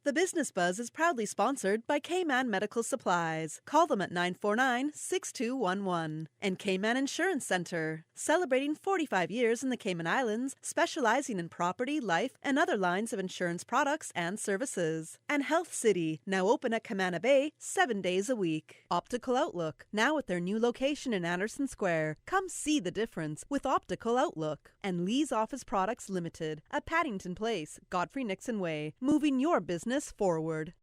The Business Buzz is proudly sponsored by K-Man Medical Supplies. Call them at 949-6211. And K-Man Insurance Center, celebrating 45 years in the Cayman Islands, specializing in property, life, and other lines of insurance products and services. And Health City, now open at Camana Bay 7 days a week. Optical Outlook, now at their new location in Anderson Square. Come see the difference with Optical Outlook. And Lee's Office Products Limited at Paddington Place, Godfrey Nixon Way, moving your business forward.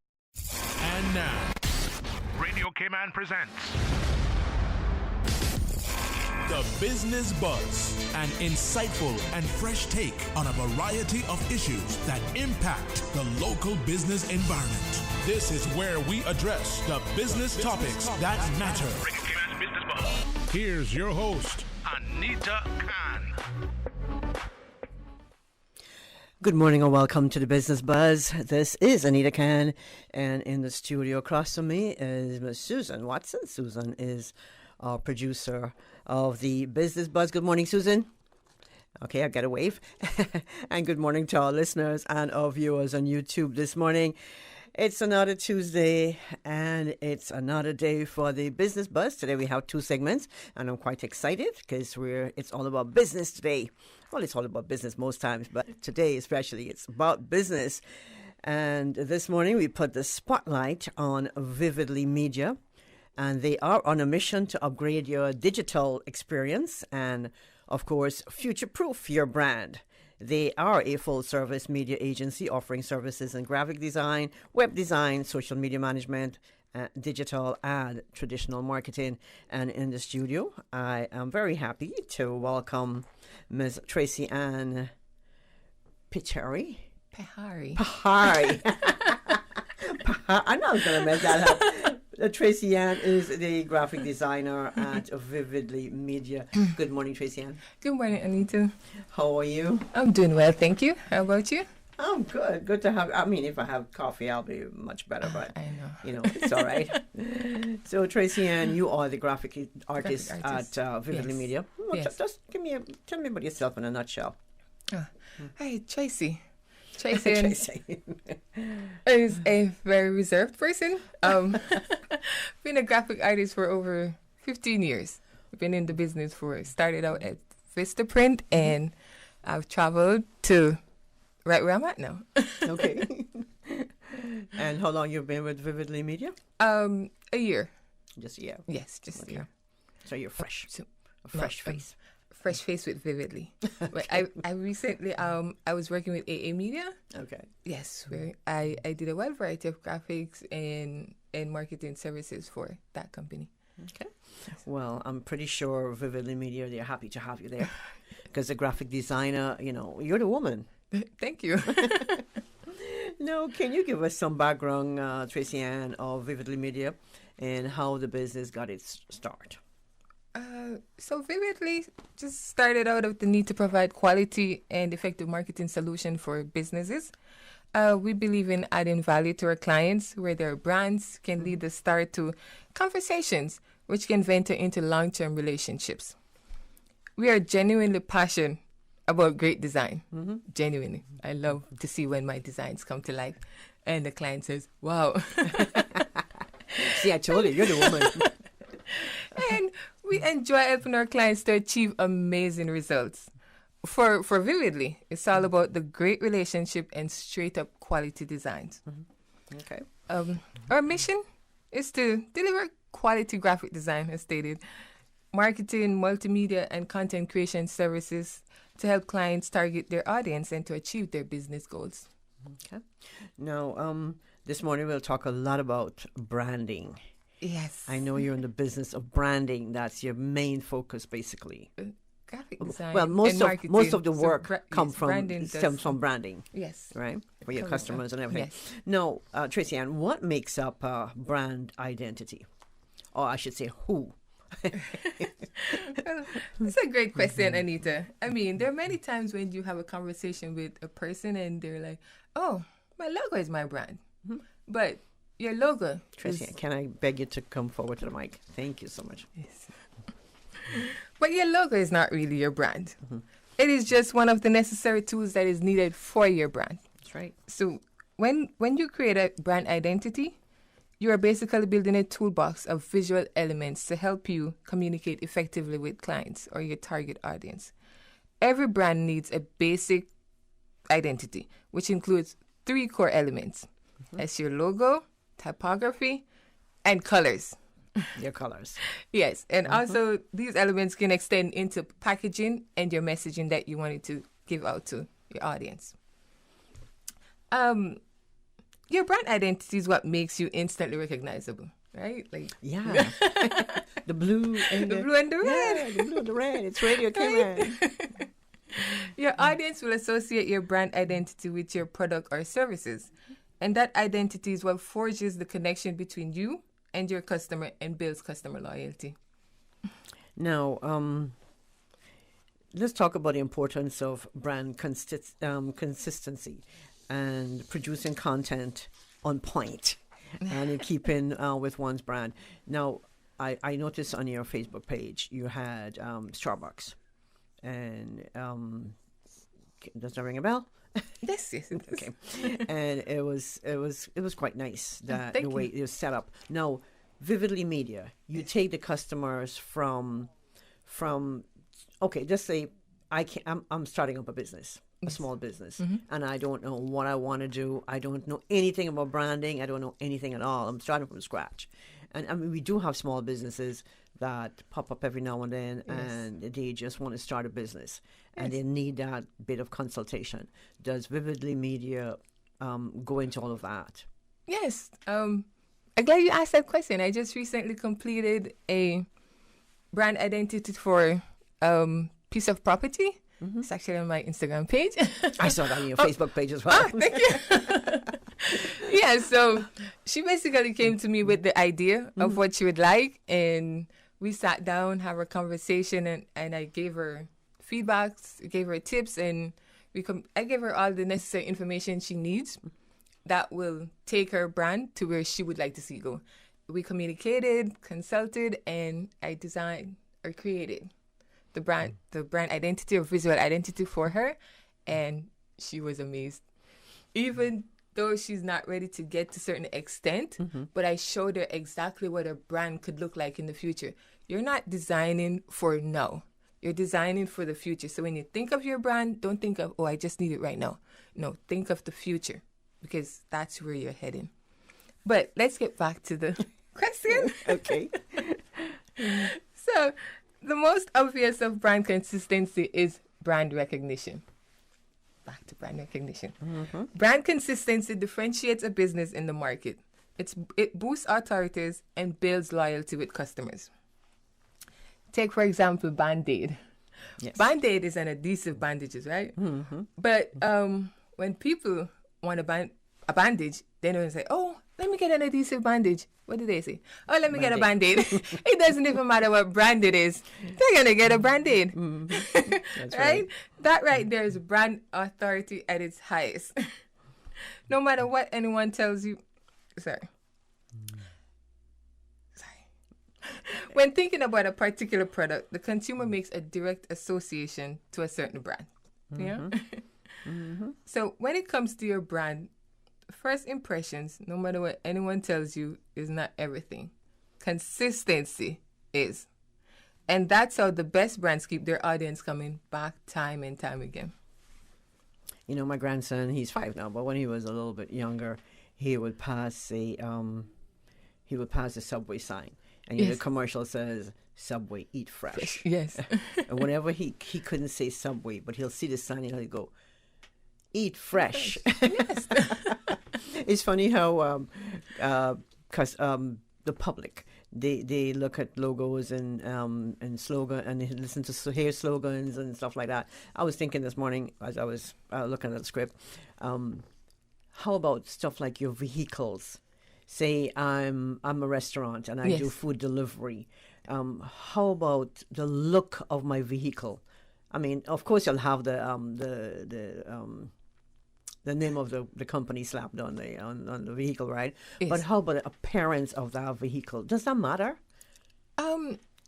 And now, Radio Cayman presents The Business Buzz, an insightful and fresh take on a variety of issues that impact the local business environment. This is where we address the business topics that matter. Radio Cayman's Business Buzz. Here's your host, Anita Khan. Good morning and welcome to the Business Buzz. This is Anita Khan, and in the studio across from me is Ms. Susan Watson. Susan is our producer of the Business Buzz. Good morning, Susan. Okay, I got a wave. And good morning to our listeners and our viewers on YouTube this morning. It's another Tuesday, and it's another day for the Business Buzz. Today we have two segments, and I'm quite excited because it's all about business today. Well, it's all about business most times, but today especially it's about business. And this morning we put the spotlight on Vividly Media, and they are on a mission to upgrade your digital experience and, of course, future-proof your brand. They are a full-service media agency offering services in graphic design, web design, social media management, digital and traditional marketing. And in the studio, I am very happy to welcome Ms. Tracy Ann Pahari. I know I was going to mess that up. Tracy Ann is the graphic designer at Vividly Media. Good morning, Tracy Ann. Good morning, Anita. How are you? I'm doing well, thank you. How about you? I'm good. Good to have. I mean, if I have coffee, I'll be much better. But I know. It's all right. So, Tracy Ann, you are the graphic artist at Vividly Media. Well, Yes. Just tell me about yourself in a nutshell. Hey, Tracy. Tracy Tracy. is a very reserved person. Been a graphic artist for over 15 years. Been in the business started out at Vistaprint, and I've traveled to right where I'm at now. Okay. And how long you've been with Vividly Media? A year. Just a year. Yes, just a year. So you're fresh. A No, fresh face. Fresh face with Vividly. But I recently I was working with AA Media. Okay. Yes, where I did a wide variety of graphics and marketing services for that company. Okay. Well, I'm pretty sure Vividly Media, they're happy to have you there. Because the graphic designer, you're the woman. Thank you. No, can you give us some background, Tracy Ann, of Vividly Media and how the business got its start? So Vividly just started out with the need to provide quality and effective marketing solution for businesses. We believe in adding value to our clients where their brands can lead the start to conversations which can venture into long-term relationships. We are genuinely passionate about great design. Mm-hmm. Genuinely. I love to see when my designs come to life and the client says, wow. See, I told you, you're the woman. And we enjoy helping our clients to achieve amazing results. For Vividly, it's all about the great relationship and straight up quality designs. Mm-hmm. Okay. Our mission is to deliver quality graphic design, as stated, marketing, multimedia, and content creation services to help clients target their audience and to achieve their business goals. Okay. Now, this morning we'll talk a lot about branding. Yes. I know you're in the business of branding. That's your main focus, basically. Graphic design. Well, most of the work stems from branding. Yes. Right? For your Correct. customers and everything. Yes. Now, Tracy Ann, what makes up brand identity? Or I should say, who? That's a great question, Anita. I mean, there are many times when you have a conversation with a person and they're like, oh, my logo is my brand. Mm-hmm. But your logo. Tracy, can I beg you to come forward to the mic? Thank you so much. Yes. But your logo is not really your brand. Mm-hmm. It is just one of the necessary tools that is needed for your brand. That's right. So when you create a brand identity, you are basically building a toolbox of visual elements to help you communicate effectively with clients or your target audience. Every brand needs a basic identity, which includes 3 core elements. That's your logo, typography, and colors. Your colors. Yes, and also these elements can extend into packaging and your messaging that you wanted to give out to your audience. Your brand identity is what makes you instantly recognizable, right? Like Yeah. The blue and the blue and the red. Yeah, the blue and the red. It's Radio Cayman. Your audience will associate your brand identity with your product or services. And that identity is what forges the connection between you and your customer and builds customer loyalty. Now, let's talk about the importance of brand consistency and producing content on point and in keeping with one's brand. Now, I noticed on your Facebook page you had Starbucks, and does that ring a bell? Yes, it does. Okay, and it was quite nice that Thank the way you. it was set up. Now, Vividly Media, you take the customers from okay, just say I'm starting up a business, a small business, and I don't know what I want to do. I don't know anything about branding. I don't know anything at all. I'm starting from scratch, and I mean we do have small businesses that pop up every now and then, and they just want to start a business, and they need that bit of consultation. Does Vividly Media go into all of that? Yes. I'm glad you asked that question. I just recently completed a brand identity for piece of property. It's actually on my Instagram page. I saw that on your Facebook page as well. Thank you. Yeah, so she basically came to me with the idea of what she would like, and we sat down, have a conversation, and I gave her feedbacks, gave her tips, and I gave her all the necessary information she needs that will take her brand to where she would like to see it go. We communicated, consulted, and I designed or created the brand identity or visual identity for her, and she was amazed. Even though she's not ready to get to a certain extent, but I showed her exactly what a brand could look like in the future. You're not designing for now. You're designing for the future. So when you think of your brand, don't think of, oh, I just need it right now. No, think of the future, because that's where you're heading. But let's get back to the question. Okay. So the most obvious of brand consistency is brand recognition. Back to brand recognition. Brand consistency differentiates a business in the market. It boosts authorities and builds loyalty with customers. Take, for example, Band-Aid. Yes. Band-Aid is an adhesive bandages, right? But when people want a bandage, they don't say, oh, let me get an adhesive bandage. What do they say? Oh, let me get a Band-Aid. It doesn't even matter what brand it is. They're going to get a Band-Aid. That's right? That right there is brand authority at its highest. No matter what anyone tells you. Sorry. When thinking about a particular product, the consumer makes a direct association to a certain brand. Yeah? So when it comes to your brand, first impressions, no matter what anyone tells you, is not everything. Consistency is. And that's how the best brands keep their audience coming back time and time again. You know, my grandson, he's 5 now, but when he was a little bit younger, he would pass a Subway sign. And the commercial says, Subway, eat fresh. Yes. And whenever he couldn't say Subway, but he'll see the sign and he'll go, eat fresh. Yes. It's funny how the public, they look at logos and slogan, and they listen to hear slogans and stuff like that. I was thinking this morning as I was looking at the script, how about stuff like your vehicles? Say I'm a restaurant and I do food delivery. How about the look of my vehicle? I mean, of course, you'll have the name of the company slapped on the vehicle, right? Yes. But how about the appearance of that vehicle? Does that matter?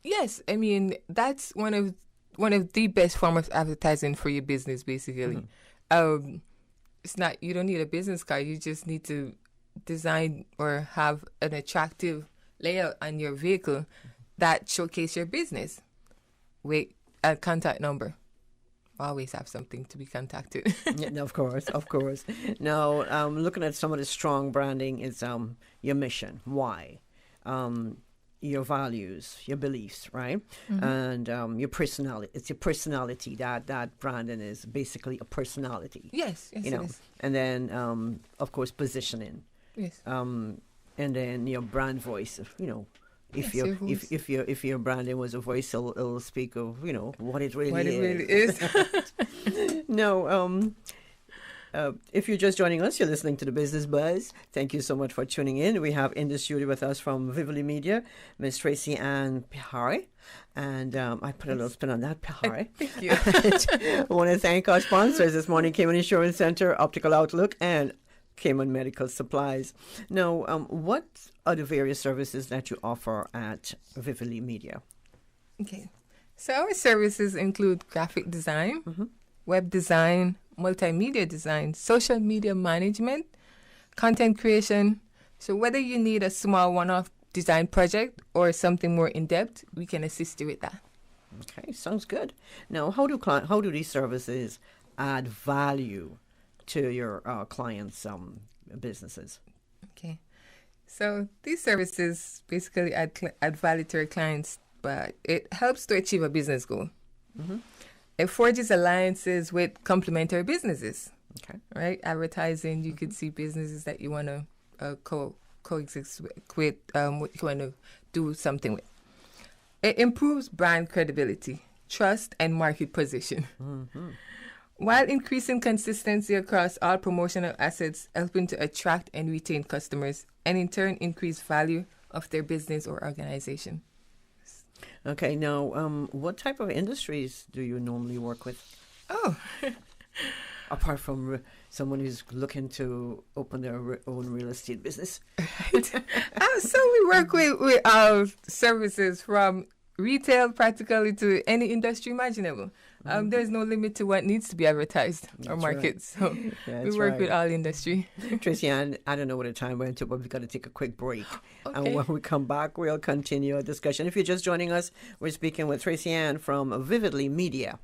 Yes. I mean, that's one of the best forms of advertising for your business, basically. you don't need a business card. You just need to design or have an attractive layout on your vehicle that showcase your business with a contact number. Always have something to be contacted. Yeah, no, of course. Now, looking at some of the strong branding is your mission, why, your values, your beliefs, right? And your personality. It's your personality that branding is basically a personality. Yes, It is. And then, of course, positioning. Yes. And then your brand voice, if Yes, your voice. if your branding was a voice, it'll speak of what it really What is. it really is. No, if you're just joining us, you're listening to the Business Buzz. Thank you so much for tuning in. We have in the studio with us from Vividly Media, Miss Tracy Ann Pihari. And I put a little spin on that, Pihari. Thank you. I want to thank our sponsors this morning, Cayman Insurance Center, Optical Outlook, and Cayman Medical Supplies. Now, what are the various services that you offer at Vividly Media? Okay. So our services include graphic design, web design, multimedia design, social media management, content creation. So whether you need a small one-off design project or something more in-depth, we can assist you with that. Okay, sounds good. Now, how do these services add value to your clients' businesses? Okay. So these services basically add value to our clients, but it helps to achieve a business goal. It forges alliances with complementary businesses. Okay. Right? Advertising, you could see businesses that you want to coexist with, what you want to do something with. It improves brand credibility, trust, and market position. While increasing consistency across all promotional assets, helping to attract and retain customers, and in turn increase value of their business or organization. Okay, now, what type of industries do you normally work with? Oh, Apart from someone who's looking to open their own real estate business. so we work with our services from retail practically to any industry imaginable. There's no limit to what needs to be advertised or That's marketed. right. So we That's work right. with all industry. Tracy Ann, I don't know what the time went to, but we've got to take a quick break. And Okay. when we come back, we'll continue our discussion. If you're just joining us, we're speaking with Tracy Ann from Vividly Media.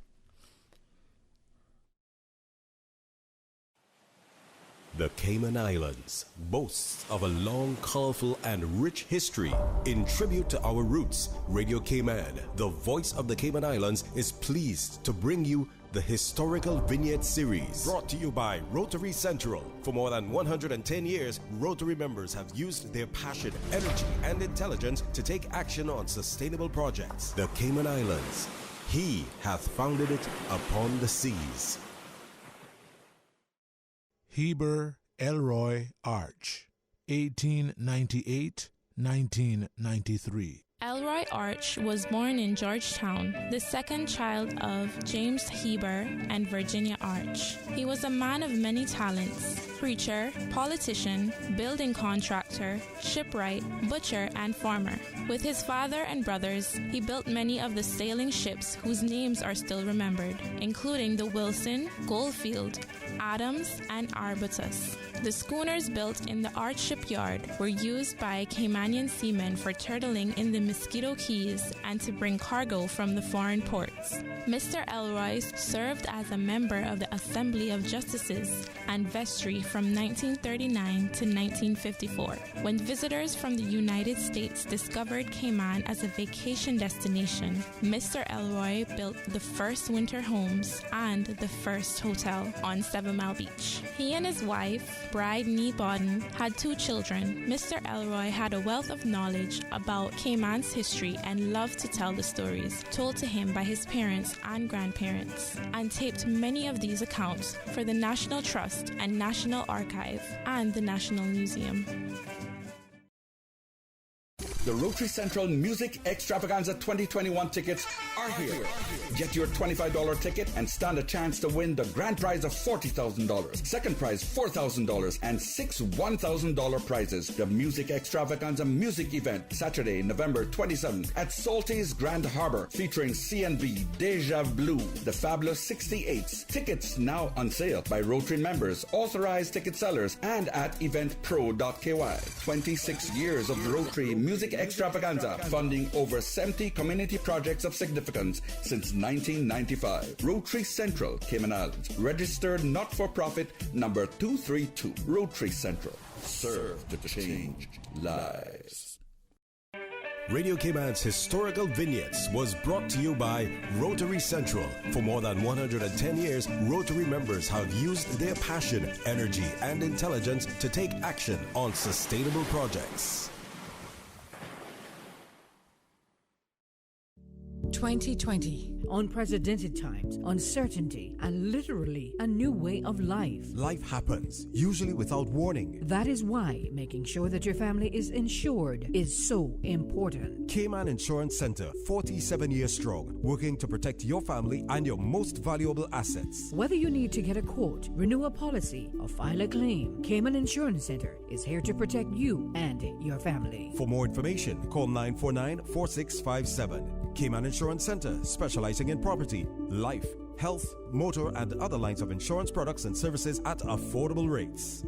The Cayman Islands boasts of a long, colorful, and rich history. In tribute to our roots, Radio Cayman, the voice of the Cayman Islands, is pleased to bring you the Historical Vignette Series, brought to you by Rotary Central. For more than 110 years, Rotary members have used their passion, energy, and intelligence to take action on sustainable projects. The Cayman Islands, He hath founded it upon the seas. Heber Elroy Arch, 1898-1993. Elroy Arch was born in Georgetown, the second child of James Heber and Virginia Arch. He was a man of many talents: preacher, politician, building contractor, shipwright, butcher, and farmer. With his father and brothers, he built many of the sailing ships whose names are still remembered, including the Wilson, Goldfield, Adams, and Arbutus. The schooners built in the Arch shipyard were used by Caymanian seamen for turtling in the Mosquito Keys and to bring cargo from the foreign ports. Mr. Elroy served as a member of the Assembly of Justices and Vestry from 1939 to 1954, when visitors from the United States discovered Cayman as a vacation destination. Mr. Elroy built the first winter homes and the first hotel on 7 Mile Beach. He and his wife, Bride Nee Bodden, had 2 children. Mr. Elroy had a wealth of knowledge about Cayman's history and loved to tell the stories told to him by his parents and grandparents, and taped many of these accounts for the National Trust and National Archive and the National Museum. The Rotary Central Music Extravaganza 2021 tickets are here. Get your $25 ticket and stand a chance to win the grand prize of $40,000, second prize $4,000, and 6 $1,000 prizes. The Music Extravaganza music event, Saturday, November 27th at Salty's Grand Harbor, featuring CNB, Deja Blue, The Fabulous 68s. Tickets now on sale by Rotary members, authorized ticket sellers, and at eventpro.ky. 26 years of Rotary Music Extravaganza, funding over 70 community projects of significance since 1995. Rotary Central, Cayman Islands. Registered not-for-profit number 232. Rotary Central. Serve to change lives. Radio Cayman's historical vignettes was brought to you by Rotary Central. For more than 110 years, Rotary members have used their passion, energy, and intelligence to take action on sustainable projects. 2020. Unprecedented times, uncertainty, and literally a new way of life. Life happens, usually without warning. That is why making sure that your family is insured is so important. Cayman Insurance Center, 47 years strong, working to protect your family and your most valuable assets. Whether you need to get a quote, renew a policy, or file a claim, Cayman Insurance Center is here to protect you and your family. For more information, call 949-4657. Cayman Insurance Center, specializing in property, life, health, motor, and other lines of insurance products and services at affordable rates.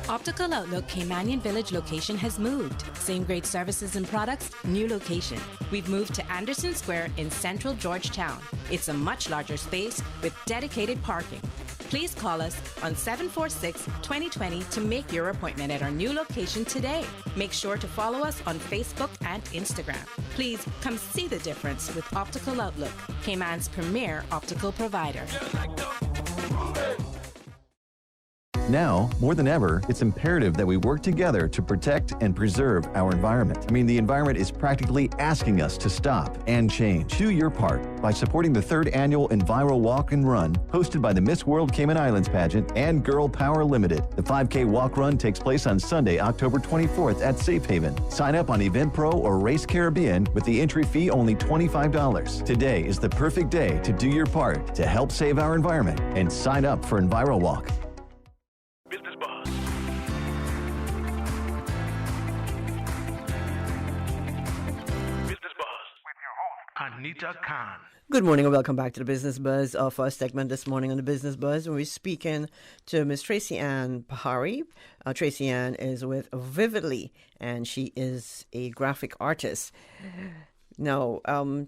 Optical Outlook Caymanian Village location has moved. Same great services and products, new location. We've moved to Anderson Square in central Georgetown. It's a much larger space with dedicated parking. Please call us on 746-2020 to make your appointment at our new location today. Make sure to follow us on Facebook and Instagram. Please come see the difference with Optical Outlook, Cayman's premier optical provider. Now, more than ever, it's imperative that we work together to protect and preserve our environment. I mean, the environment is practically asking us to stop and change. Do your part by supporting the 3rd annual Enviro Walk and Run, hosted by the Miss World Cayman Islands pageant and Girl Power Limited. The 5K walk run takes place on Sunday, October 24th at Safe Haven. Sign up on EventPro or Race Caribbean with the entry fee only $25. Today is the perfect day to do your part to help save our environment and sign up for Enviro Walk. Anita Khan. Good morning and welcome back to the Business Buzz. Our first segment this morning on the Business Buzz, and we're speaking to Ms. Tracy Ann Pahari. Tracy Ann is with Vividly, and she is a graphic artist. Now,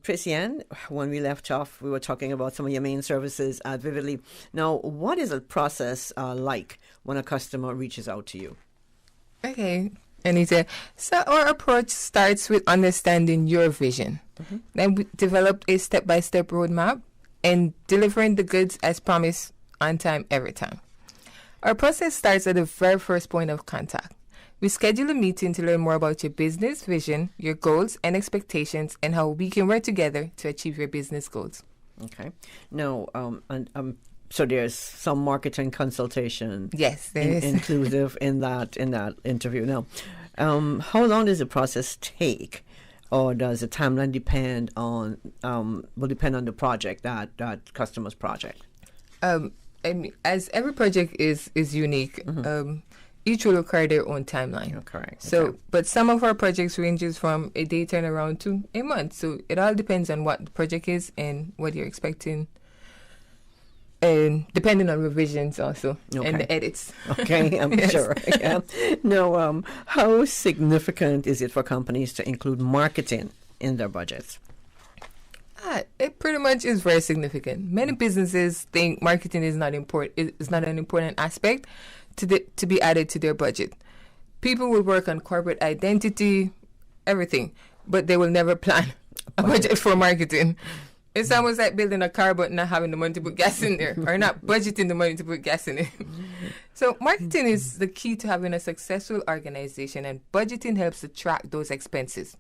Tracy Ann, when we left off, we were talking about some of your main services at Vividly. Now, what is the process like when a customer reaches out to you? Okay, Anita. So our approach starts with understanding your vision. Then we developed a step-by-step roadmap and delivering the goods as promised on time every time. Our process starts at the very first point of contact. We schedule a meeting to learn more about your business vision, your goals and expectations, and how we can work together to achieve your business goals. Okay. Now, so there's some marketing consultation. Yes, there is. Inclusive in that interview. Now, how long does the process take? Or does the timeline depend on the project, that customer's project? I mean, as every project is unique, each will require their own timeline. Oh, correct. So, okay. But some of our projects ranges from a day turnaround to a month. So it all depends on what the project is and what you're expecting. And depending on revisions also and the edits. Okay, I'm yes. sure. Yeah. Now, how significant is it for companies to include marketing in their budgets? It pretty much is very significant. Many businesses think marketing is not important. It's not an important aspect to be added to their budget. People will work on corporate identity, everything, but they will never plan a budget for marketing. It's almost like building a car but not having the money to put gas in there, or not budgeting the money to put gas in it. So marketing is the key to having a successful organization, and budgeting helps to track those expenses.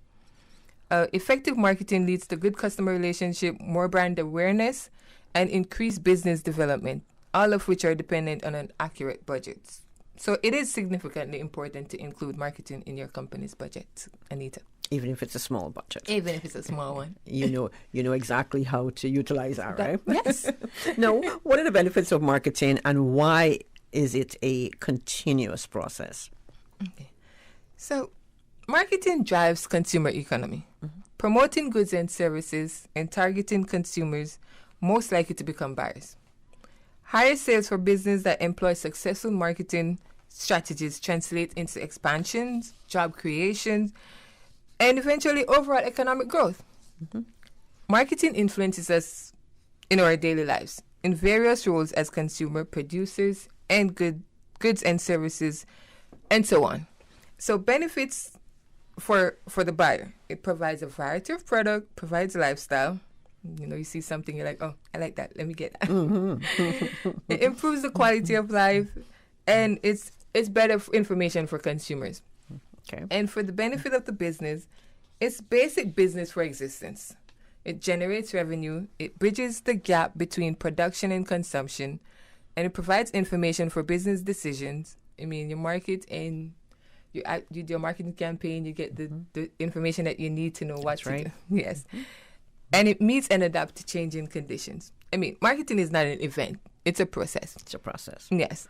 Effective marketing leads to good customer relationship, more brand awareness, and increased business development, all of which are dependent on an accurate budget. So it is significantly important to include marketing in your company's budget, Anita. Even if it's a small budget. Even if it's a small one. You know exactly how to utilize that, right? Yes. Now, what are the benefits of marketing and why is it a continuous process? Okay. So, marketing drives consumer economy, promoting goods and services and targeting consumers most likely to become buyers. Higher sales for business that employ successful marketing strategies translate into expansions, job creation, and eventually overall economic growth. Marketing influences us in our daily lives in various roles as consumer producers and goods and services, and so on. So benefits for the buyer. It provides a variety of product, provides lifestyle. You know, you see something, you're like, oh, I like that. Let me get that. It improves the quality of life, and it's better information for consumers. Okay. And for the benefit of the business, it's basic business for existence. It generates revenue. It bridges the gap between production and consumption, and it provides information for business decisions. I mean, you market and you do your marketing campaign. You get the information that you need to know what to do. Yes. And it meets and adapts to changing conditions. I mean, marketing is not an event. It's a process. It's a process. Yes.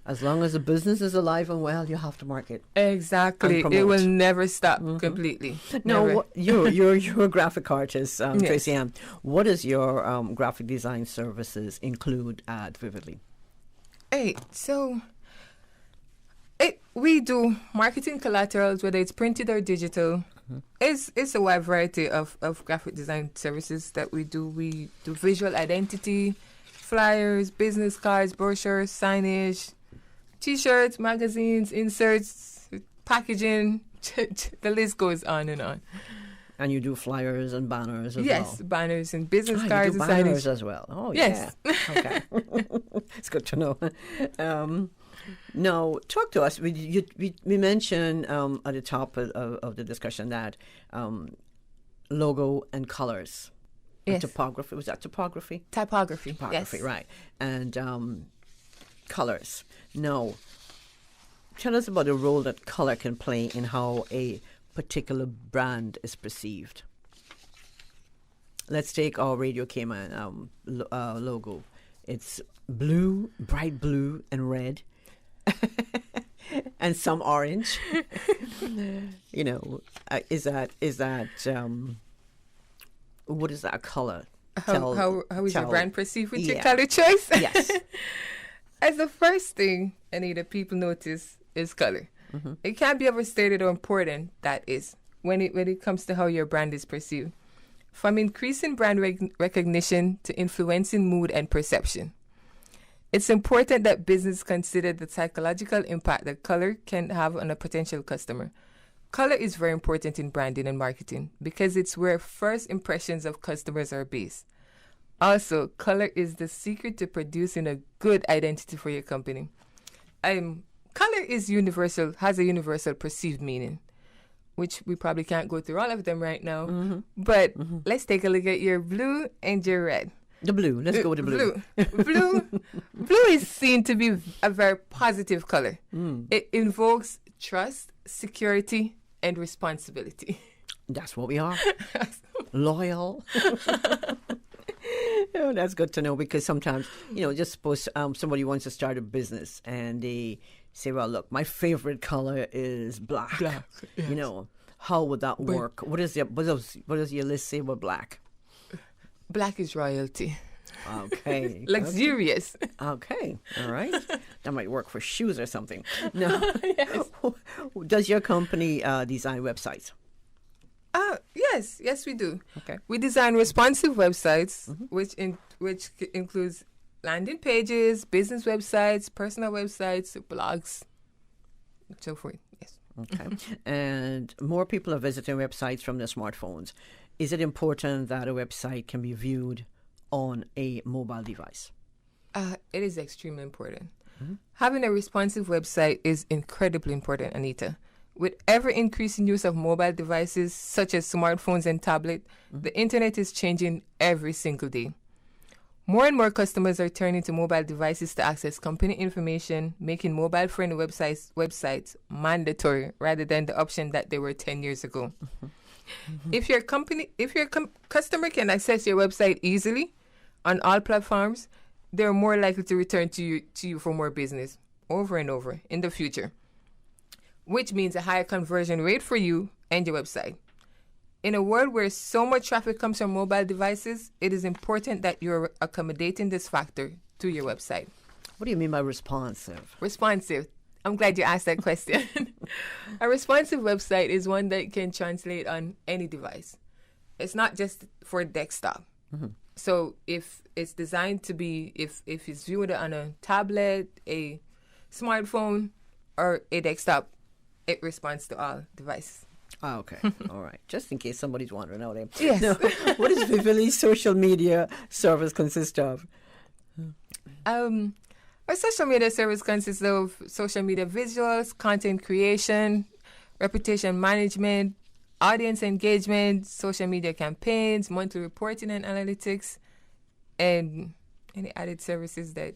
As long as the business is alive and well, you have to market. Exactly. It will never stop completely. No, you're a graphic artist, Tracy Ann. What does your graphic design services include at Vividly? Hey, so we do marketing collaterals, whether it's printed or digital. It's a wide variety of graphic design services that we do. We do visual identity, flyers, business cards, brochures, signage, T-shirts, magazines, inserts, packaging. The list goes on and on. And you do flyers and banners as well? Yes, banners and business cards you do and banners signage. as well. Oh, yes. Yeah. Okay. It's good to know. Now, talk to us. We mentioned at the top of the discussion that logo and colors. Yes. Typography. Was that typography? Typography, Typography, yes. right. And colors. Now, tell us about the role that color can play in how a particular brand is perceived. Let's take our Radio Cayman logo. It's blue, bright blue and red. And some orange. You know, is that what is that color? How is your brand perceived with your Yeah. color choice? Yes. As the first thing, Anita, people notice is color. It can't be overstated how important that is when it comes to how your brand is perceived. From increasing brand recognition to influencing mood and perception. It's important that business consider the psychological impact that color can have on a potential customer. Color is very important in branding and marketing because it's where first impressions of customers are based. Also, color is the secret to producing a good identity for your company. Color is universal, has a universal perceived meaning, which we probably can't go through all of them right now. But let's take a look at your blue and your red. The blue. Let's go with the blue. Blue is seen to be a very positive color. It invokes trust, security, and responsibility. That's what we are. Loyal. Oh, that's good to know because sometimes, just suppose somebody wants to start a business and they say, well, look, my favorite color is black. Yes. How would that work? What does your list say about black? Black is royalty. Okay. Luxurious. Okay. All right. That might work for shoes or something. No. Yes. Does your company design websites? Yes, we do. Okay. We design responsive websites, which includes landing pages, business websites, personal websites, blogs, so forth. Yes. Okay. And more people are visiting websites from their smartphones. Is it important that a website can be viewed on a mobile device? It is extremely important. Having a responsive website is incredibly important, Anita. With ever-increasing use of mobile devices such as smartphones and tablets, the internet is changing every single day. More and more customers are turning to mobile devices to access company information, making mobile-friendly websites mandatory rather than the option that they were 10 years ago. If your customer can access your website easily on all platforms, they're more likely to return to you for more business over and over in the future, which means a higher conversion rate for you and your website. In a world where so much traffic comes from mobile devices, it is important that you're accommodating this factor to your website. What do you mean by responsive? Responsive. I'm glad you asked that question. A responsive website is one that can translate on any device. It's not just for desktop. Mm-hmm. So if it's designed to be, if it's viewed on a tablet, a smartphone, or a desktop, it responds to all devices. Oh, okay. All right. Just in case somebody's wondering out there. Yes. Now, what does Vividly's social media service consist of? Our social media service consists of social media visuals, content creation, reputation management, audience engagement, social media campaigns, monthly reporting and analytics, and any added services that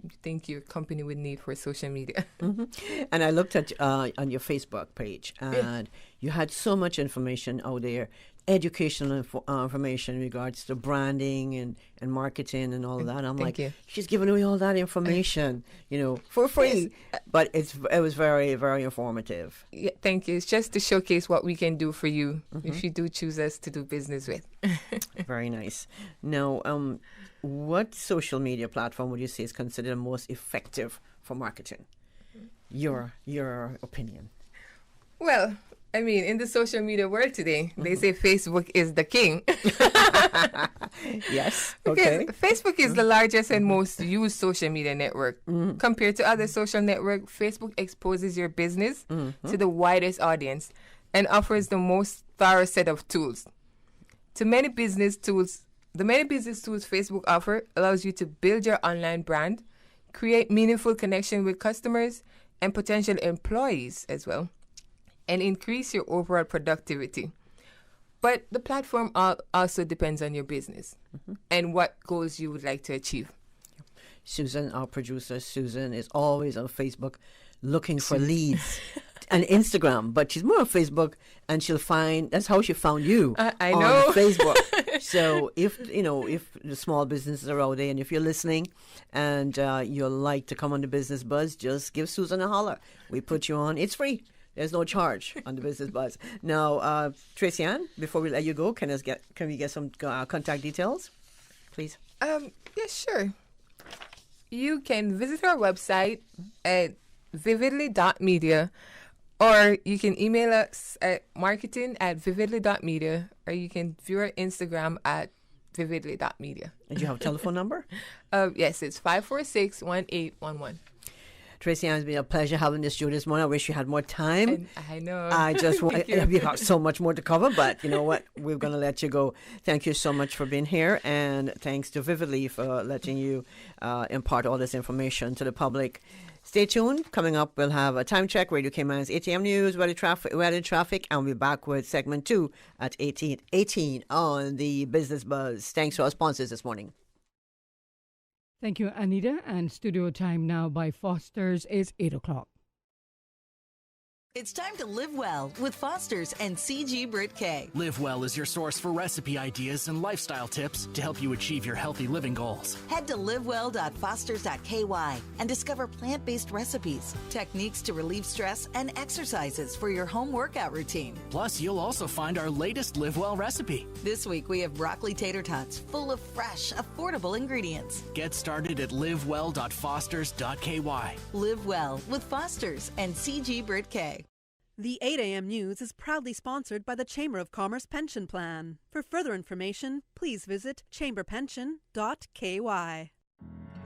you think your company would need for social media. Mm-hmm. And I looked at on your Facebook page, and you had so much information out there, educational information in regards to branding and marketing and all of that. I'm like, she's giving away all that information, for free. Yes. But it was very, very informative. Yeah, thank you. It's just to showcase what we can do for you if you do choose us to do business with. Very nice. Now, what social media platform would you say is considered the most effective for marketing? Your opinion. Well, I mean, in the social media world today, they say Facebook is the king. Yes. Okay. Because Facebook is the largest and most used social media network. Compared to other social networks, Facebook exposes your business to the widest audience and offers the most thorough set of tools. The many business tools Facebook offer allows you to build your online brand, create meaningful connection with customers and potential employees as well, and increase your overall productivity. But the platform also depends on your business and what goals you would like to achieve. Susan, our producer, Susan, is always on Facebook looking for leads and Instagram, but she's more on Facebook, and that's how she found you I on know. Facebook. So if the small businesses are out there, and if you're listening and you'd like to come on the Business Buzz, just give Susan a holler. We put you on. It's free. There's no charge on the Business Buzz. Now, Tracy Ann, before we let you go, can we get some contact details, please? Yeah, sure. You can visit our website at vividly.media, or you can email us at marketing@vividly.media, or you can view our Instagram at vividly.media. And you have a telephone number? Yes, it's 546-1811. Tracy Ann, it's been a pleasure having this show this morning. I wish you had more time. I know. I just want we have so much more to cover, but you know what? We're going to let you go. Thank you so much for being here, and thanks to Vividly for letting you impart all this information to the public. Stay tuned. Coming up, we'll have a time check, Radio Cayman's 8 a.m. news, weather traffic, and we'll be back with segment 2 at 18 on the Business Buzz. Thanks to our sponsors this morning. Thank you, Anita. And studio time now by Foster's is 8 o'clock. It's time to live well with Foster's and CG Brit K. Live Well is your source for recipe ideas and lifestyle tips to help you achieve your healthy living goals. Head to livewell.fosters.ky and discover plant-based recipes, techniques to relieve stress, and exercises for your home workout routine. Plus, you'll also find our latest Live Well recipe. This week, we have broccoli tater tots full of fresh, affordable ingredients. Get started at livewell.fosters.ky. Live Well with Foster's and CG Brit K. The 8 a.m. news is proudly sponsored by the Chamber of Commerce Pension Plan. For further information, please visit chamberpension.ky.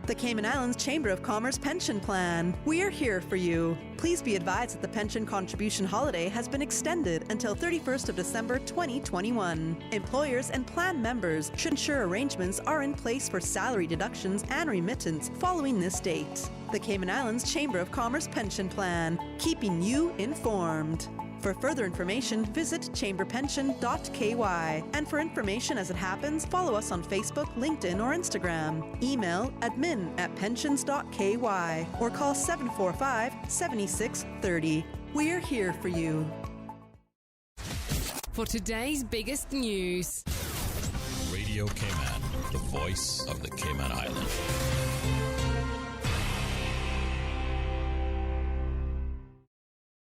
The Cayman Islands Chamber of Commerce Pension Plan. We're here for you. Please be advised that the pension contribution holiday has been extended until 31st of December 2021. Employers and plan members should ensure arrangements are in place for salary deductions and remittance following this date. The Cayman Islands Chamber of Commerce Pension Plan, keeping you informed. For further information, visit chamberpension.ky. And for information as it happens, follow us on Facebook, LinkedIn, or Instagram. Email admin@pensions.ky or call 745-7630. We're here for you. For today's biggest news. Radio Cayman, the voice of the Cayman Island.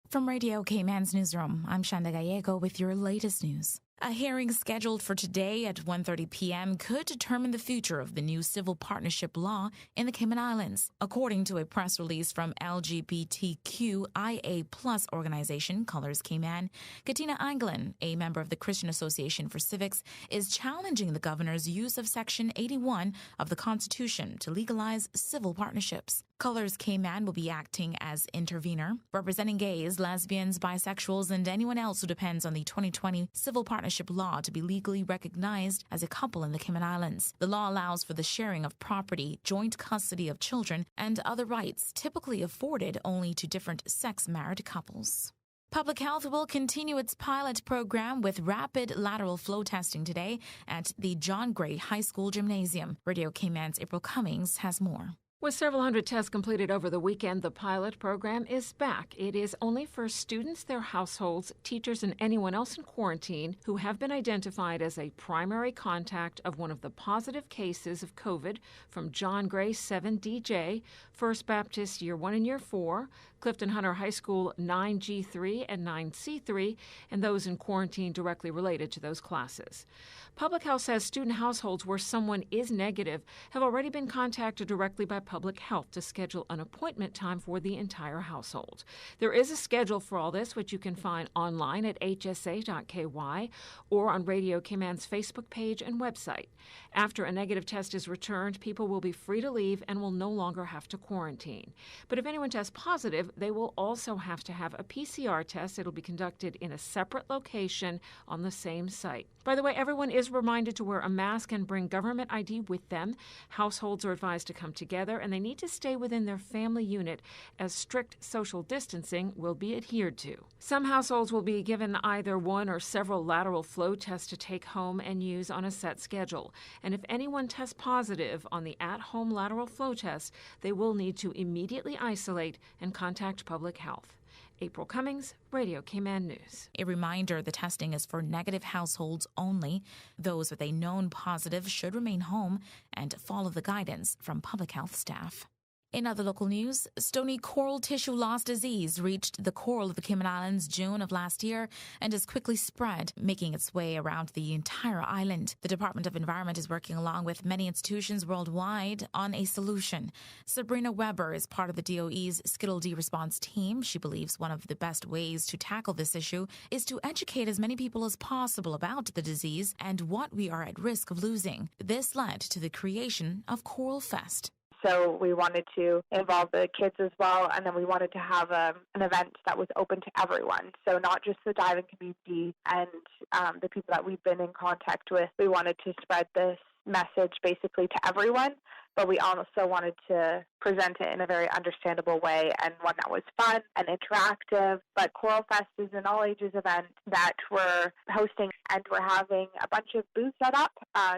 From Radio Cayman's newsroom, I'm Shanda Gallego with your latest news. A hearing scheduled for today at 1:30 p.m. could determine the future of the new civil partnership law in the Cayman Islands. According to a press release from LGBTQIA+ organization Colors Cayman, Katina Anglin, a member of the Christian Association for Civics, is challenging the governor's use of Section 81 of the Constitution to legalize civil partnerships. Colors Cayman will be acting as intervener, representing gays, lesbians, bisexuals, and anyone else who depends on the 2020 civil partnership law to be legally recognized as a couple in the Cayman Islands. The law allows for the sharing of property, joint custody of children, and other rights typically afforded only to different sex-married couples. Public Health will continue its pilot program with rapid lateral flow testing today at the John Gray High School Gymnasium. Radio Cayman's April Cummings has more. With several hundred tests completed over the weekend, the pilot program is back. It is only for students, their households, teachers, and anyone else in quarantine who have been identified as a primary contact of one of the positive cases of COVID from John Gray 7DJ, First Baptist Year 1 and Year 4, Clifton Hunter High School 9G3 and 9C3, and those in quarantine directly related to those classes. Public Health says student households where someone is negative have already been contacted directly by Public Health to schedule an appointment time for the entire household. There is a schedule for all this, which you can find online at hsa.ky or on Radio Cayman's Facebook page and website. After a negative test is returned, people will be free to leave and will no longer have to quarantine. But if anyone tests positive, they will also have to have a PCR test. It'll be conducted in a separate location on the same site. By the way, everyone is reminded to wear a mask and bring government ID with them. Households are advised to come together, and they need to stay within their family unit as strict social distancing will be adhered to. Some households will be given either one or several lateral flow tests to take home and use on a set schedule. And if anyone tests positive on the at-home lateral flow test, they will need to immediately isolate and contact Public Health. April Cummings, Radio Cayman News. A reminder, the testing is for negative households only. Those with a known positive should remain home and follow the guidance from public health staff. In other local news, stony coral tissue loss disease reached the coral of the Cayman Islands June of last year and has quickly spread, making its way around the entire island. The Department of Environment is working along with many institutions worldwide on a solution. Sabrina Weber is part of the DOE's Skittle D response team. She believes one of the best ways to tackle this issue is to educate as many people as possible about the disease and what we are at risk of losing. This led to the creation of Coral Fest. So we wanted to involve the kids as well, and then we wanted to have an event that was open to everyone. So not just the diving community and the people that we've been in contact with. We wanted to spread this message basically to everyone, but we also wanted to present it in a very understandable way and one that was fun and interactive. But Coral Fest is an all-ages event that we're hosting, and we're having a bunch of booths set up.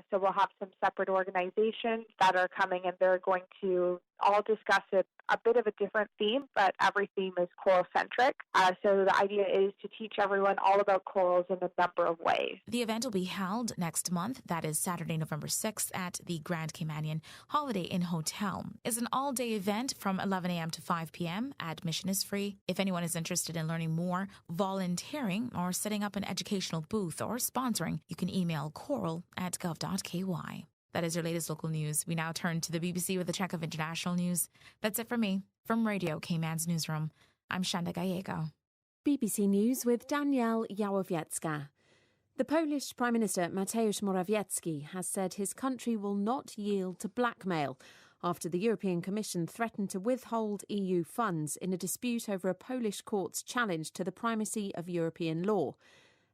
So we'll have some separate organizations that are coming, and they're going to all discuss a bit of a different theme, but every theme is coral-centric. So the idea is to teach everyone all about corals in a number of ways. The event will be held next month. That is Saturday, November 6th at the Grand Caymanian Holiday Inn Hotel. It's an all-day event from 11 a.m. to 5 p.m. Admission is free. If anyone is interested in learning more, volunteering, or setting up an educational booth or sponsoring, you can email coral@gov.ky. That is your latest local news. We now turn to the BBC with a check of international news. That's it for me. From Radio Cayman's newsroom, I'm Shanda Gallego. BBC News with Danielle Jałowiecka. The Polish Prime Minister Mateusz Morawiecki has said his country will not yield to blackmail after the European Commission threatened to withhold EU funds in a dispute over a Polish court's challenge to the primacy of European law.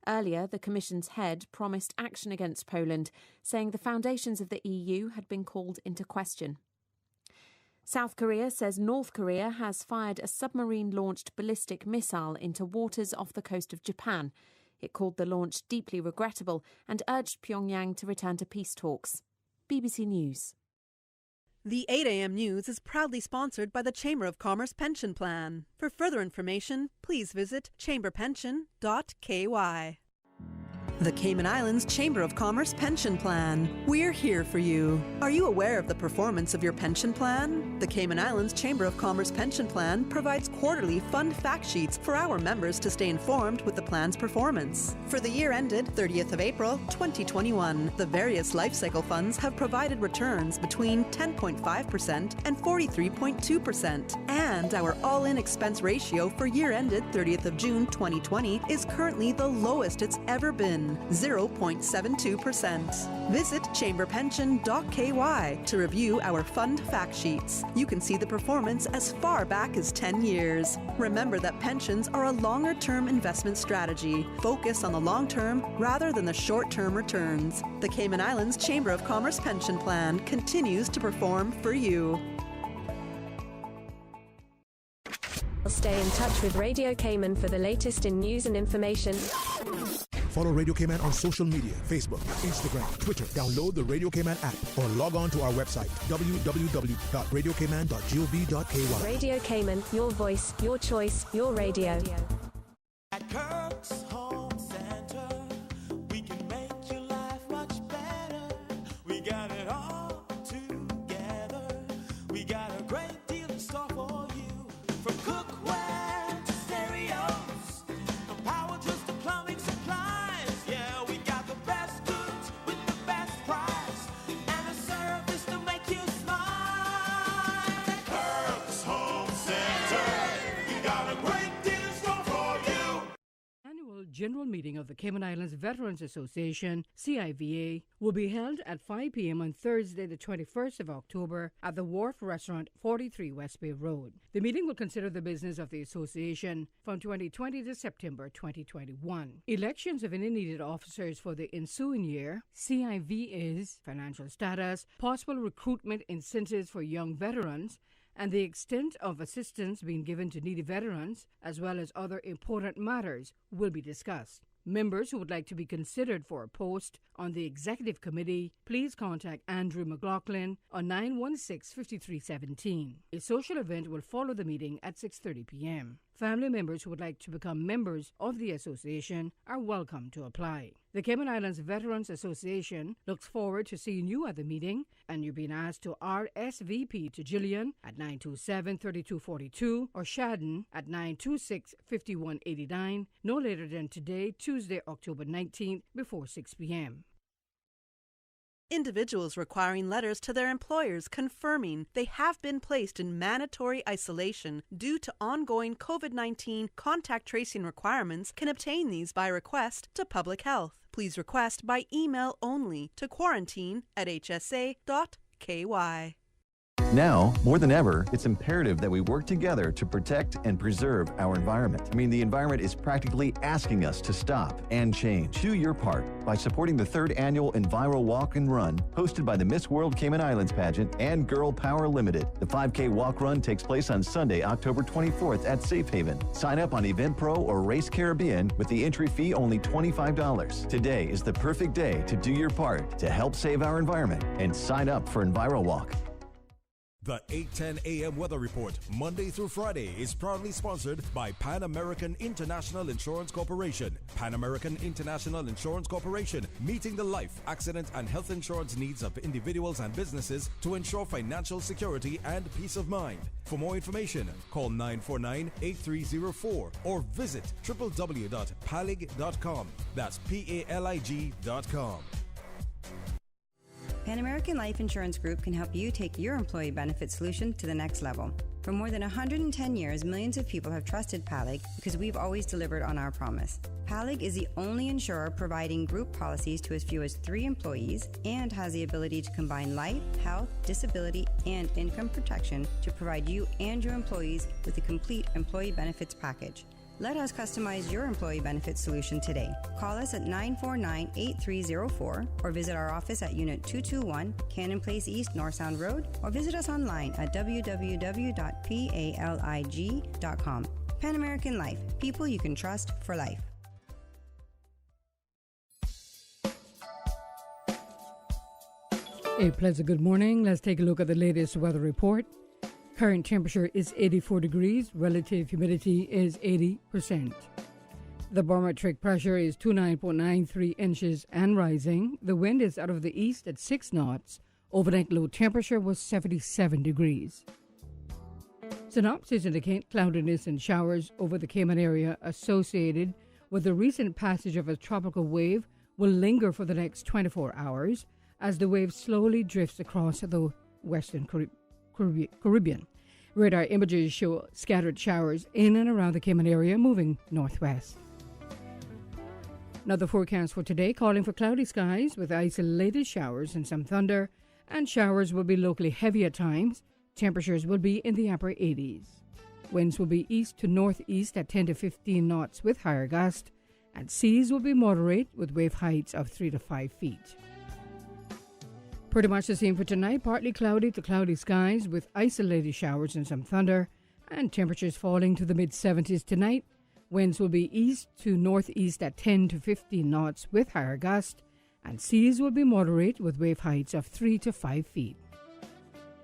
Earlier, the Commission's head promised action against Poland, saying the foundations of the EU had been called into question. South Korea says North Korea has fired a submarine-launched ballistic missile into waters off the coast of Japan. It called the launch deeply regrettable and urged Pyongyang to return to peace talks. BBC News. The 8 a.m. news is proudly sponsored by the Chamber of Commerce Pension Plan. For further information, please visit chamberpension.ky. The Cayman Islands Chamber of Commerce Pension Plan. We're here for you. Are you aware of the performance of your pension plan? The Cayman Islands Chamber of Commerce Pension Plan provides quarterly fund fact sheets for our members to stay informed with the plan's performance. For the year ended 30th of April, 2021, the various life cycle funds have provided returns between 10.5% and 43.2%. And our all-in expense ratio for year ended 30th of June, 2020 is currently the lowest it's ever been. 0.72%. Visit chamberpension.ky to review our fund fact sheets. You can see the performance as far back as 10 years. Remember that pensions are a longer-term investment strategy. Focus on the long term rather than the short-term returns. The Cayman Islands Chamber of Commerce Pension Plan continues to perform for you. Stay in touch with Radio Cayman for the latest in news and information. Follow Radio Cayman on social media, Facebook, Instagram, Twitter. Download the Radio Cayman app or log on to our website, www.radiocayman.gov.ky. Radio Cayman, your voice, your choice, your radio. At Kirk's Home Center, we can make your life much better. We got it all together. We got a great deal in store for you. From cookware to stereos, from power tools to plumbing supplies. Yeah, we got the best goods with the best price and a service to make you smile. Kirk's Home Center, we got a great deal in store for you. Annual General Meeting of the Cayman Islands Veterans Association, CIVA, will be held at 5 p.m. on Thursday, the 21st of October at the Wharf Restaurant, 43 West Bay Road. The meeting will consider the business of the association from 2020 to September 2021. Elections of any needed officers for the ensuing year, CIVA's financial status, possible recruitment incentives for young veterans, and the extent of assistance being given to needy veterans, as well as other important matters, will be discussed. Members who would like to be considered for a post on the Executive Committee, please contact Andrew McLaughlin on 916-5317. A social event will follow the meeting at 6:30 p.m. Family members who would like to become members of the association are welcome to apply. The Cayman Islands Veterans Association looks forward to seeing you at the meeting, and you're being asked to RSVP to Gillian at 927-3242 or Shadden at 926-5189 no later than today, Tuesday, October 19th, before 6 p.m. Individuals requiring letters to their employers confirming they have been placed in mandatory isolation due to ongoing COVID-19 contact tracing requirements can obtain these by request to Public Health. Please request by email only to quarantine@hsa.ky. Now, more than ever, it's imperative that we work together to protect and preserve our environment. I mean, the environment is practically asking us to stop and change. Do your part by supporting the 3rd annual Enviro Walk and Run, hosted by the Miss World Cayman Islands pageant and Girl Power Limited. The 5K Walk Run takes place on Sunday, October 24th at Safe Haven. Sign up on Eventpro or Race Caribbean with the entry fee only $25. Today is the perfect day to do your part to help save our environment and sign up for Enviro Walk. The 8:10 a.m. weather report, Monday through Friday, is proudly sponsored by Pan American International Insurance Corporation. Pan American International Insurance Corporation, meeting the life, accident, and health insurance needs of individuals and businesses to ensure financial security and peace of mind. For more information, call 949-8304 or visit www.palig.com. That's PALIG.com. Pan American Life Insurance Group can help you take your employee benefit solution to the next level. For more than 110 years, millions of people have trusted PALIG because we've always delivered on our promise. PALIG is the only insurer providing group policies to as few as 3 employees and has the ability to combine life, health, disability, and income protection to provide you and your employees with a complete employee benefits package. Let us customize your employee benefits solution today. Call us at 949-8304 or visit our office at Unit 221, Cannon Place East, North Sound Road, or visit us online at www.palig.com. Pan American Life. People you can trust for life. A pleasant good morning. Let's take a look at the latest weather report. Current temperature is 84 degrees. Relative humidity is 80%. The barometric pressure is 29.93 inches and rising. The wind is out of the east at 6 knots. Overnight low temperature was 77 degrees. Synopsis indicate cloudiness and showers over the Cayman area associated with the recent passage of a tropical wave will linger for the next 24 hours as the wave slowly drifts across the western Caribbean. Radar images show scattered showers in and around the Cayman area moving northwest. Now the forecast for today calling for cloudy skies with isolated showers and some thunder, and showers will be locally heavy at times. Temperatures will be in the upper 80s. Winds will be east to northeast at 10 to 15 knots with higher gusts, and seas will be moderate with wave heights of 3 to 5 feet. Pretty much the same for tonight, partly cloudy to cloudy skies with isolated showers and some thunder, and temperatures falling to the mid-70s tonight. Winds will be east to northeast at 10 to 15 knots with higher gusts, and seas will be moderate with wave heights of 3 to 5 feet.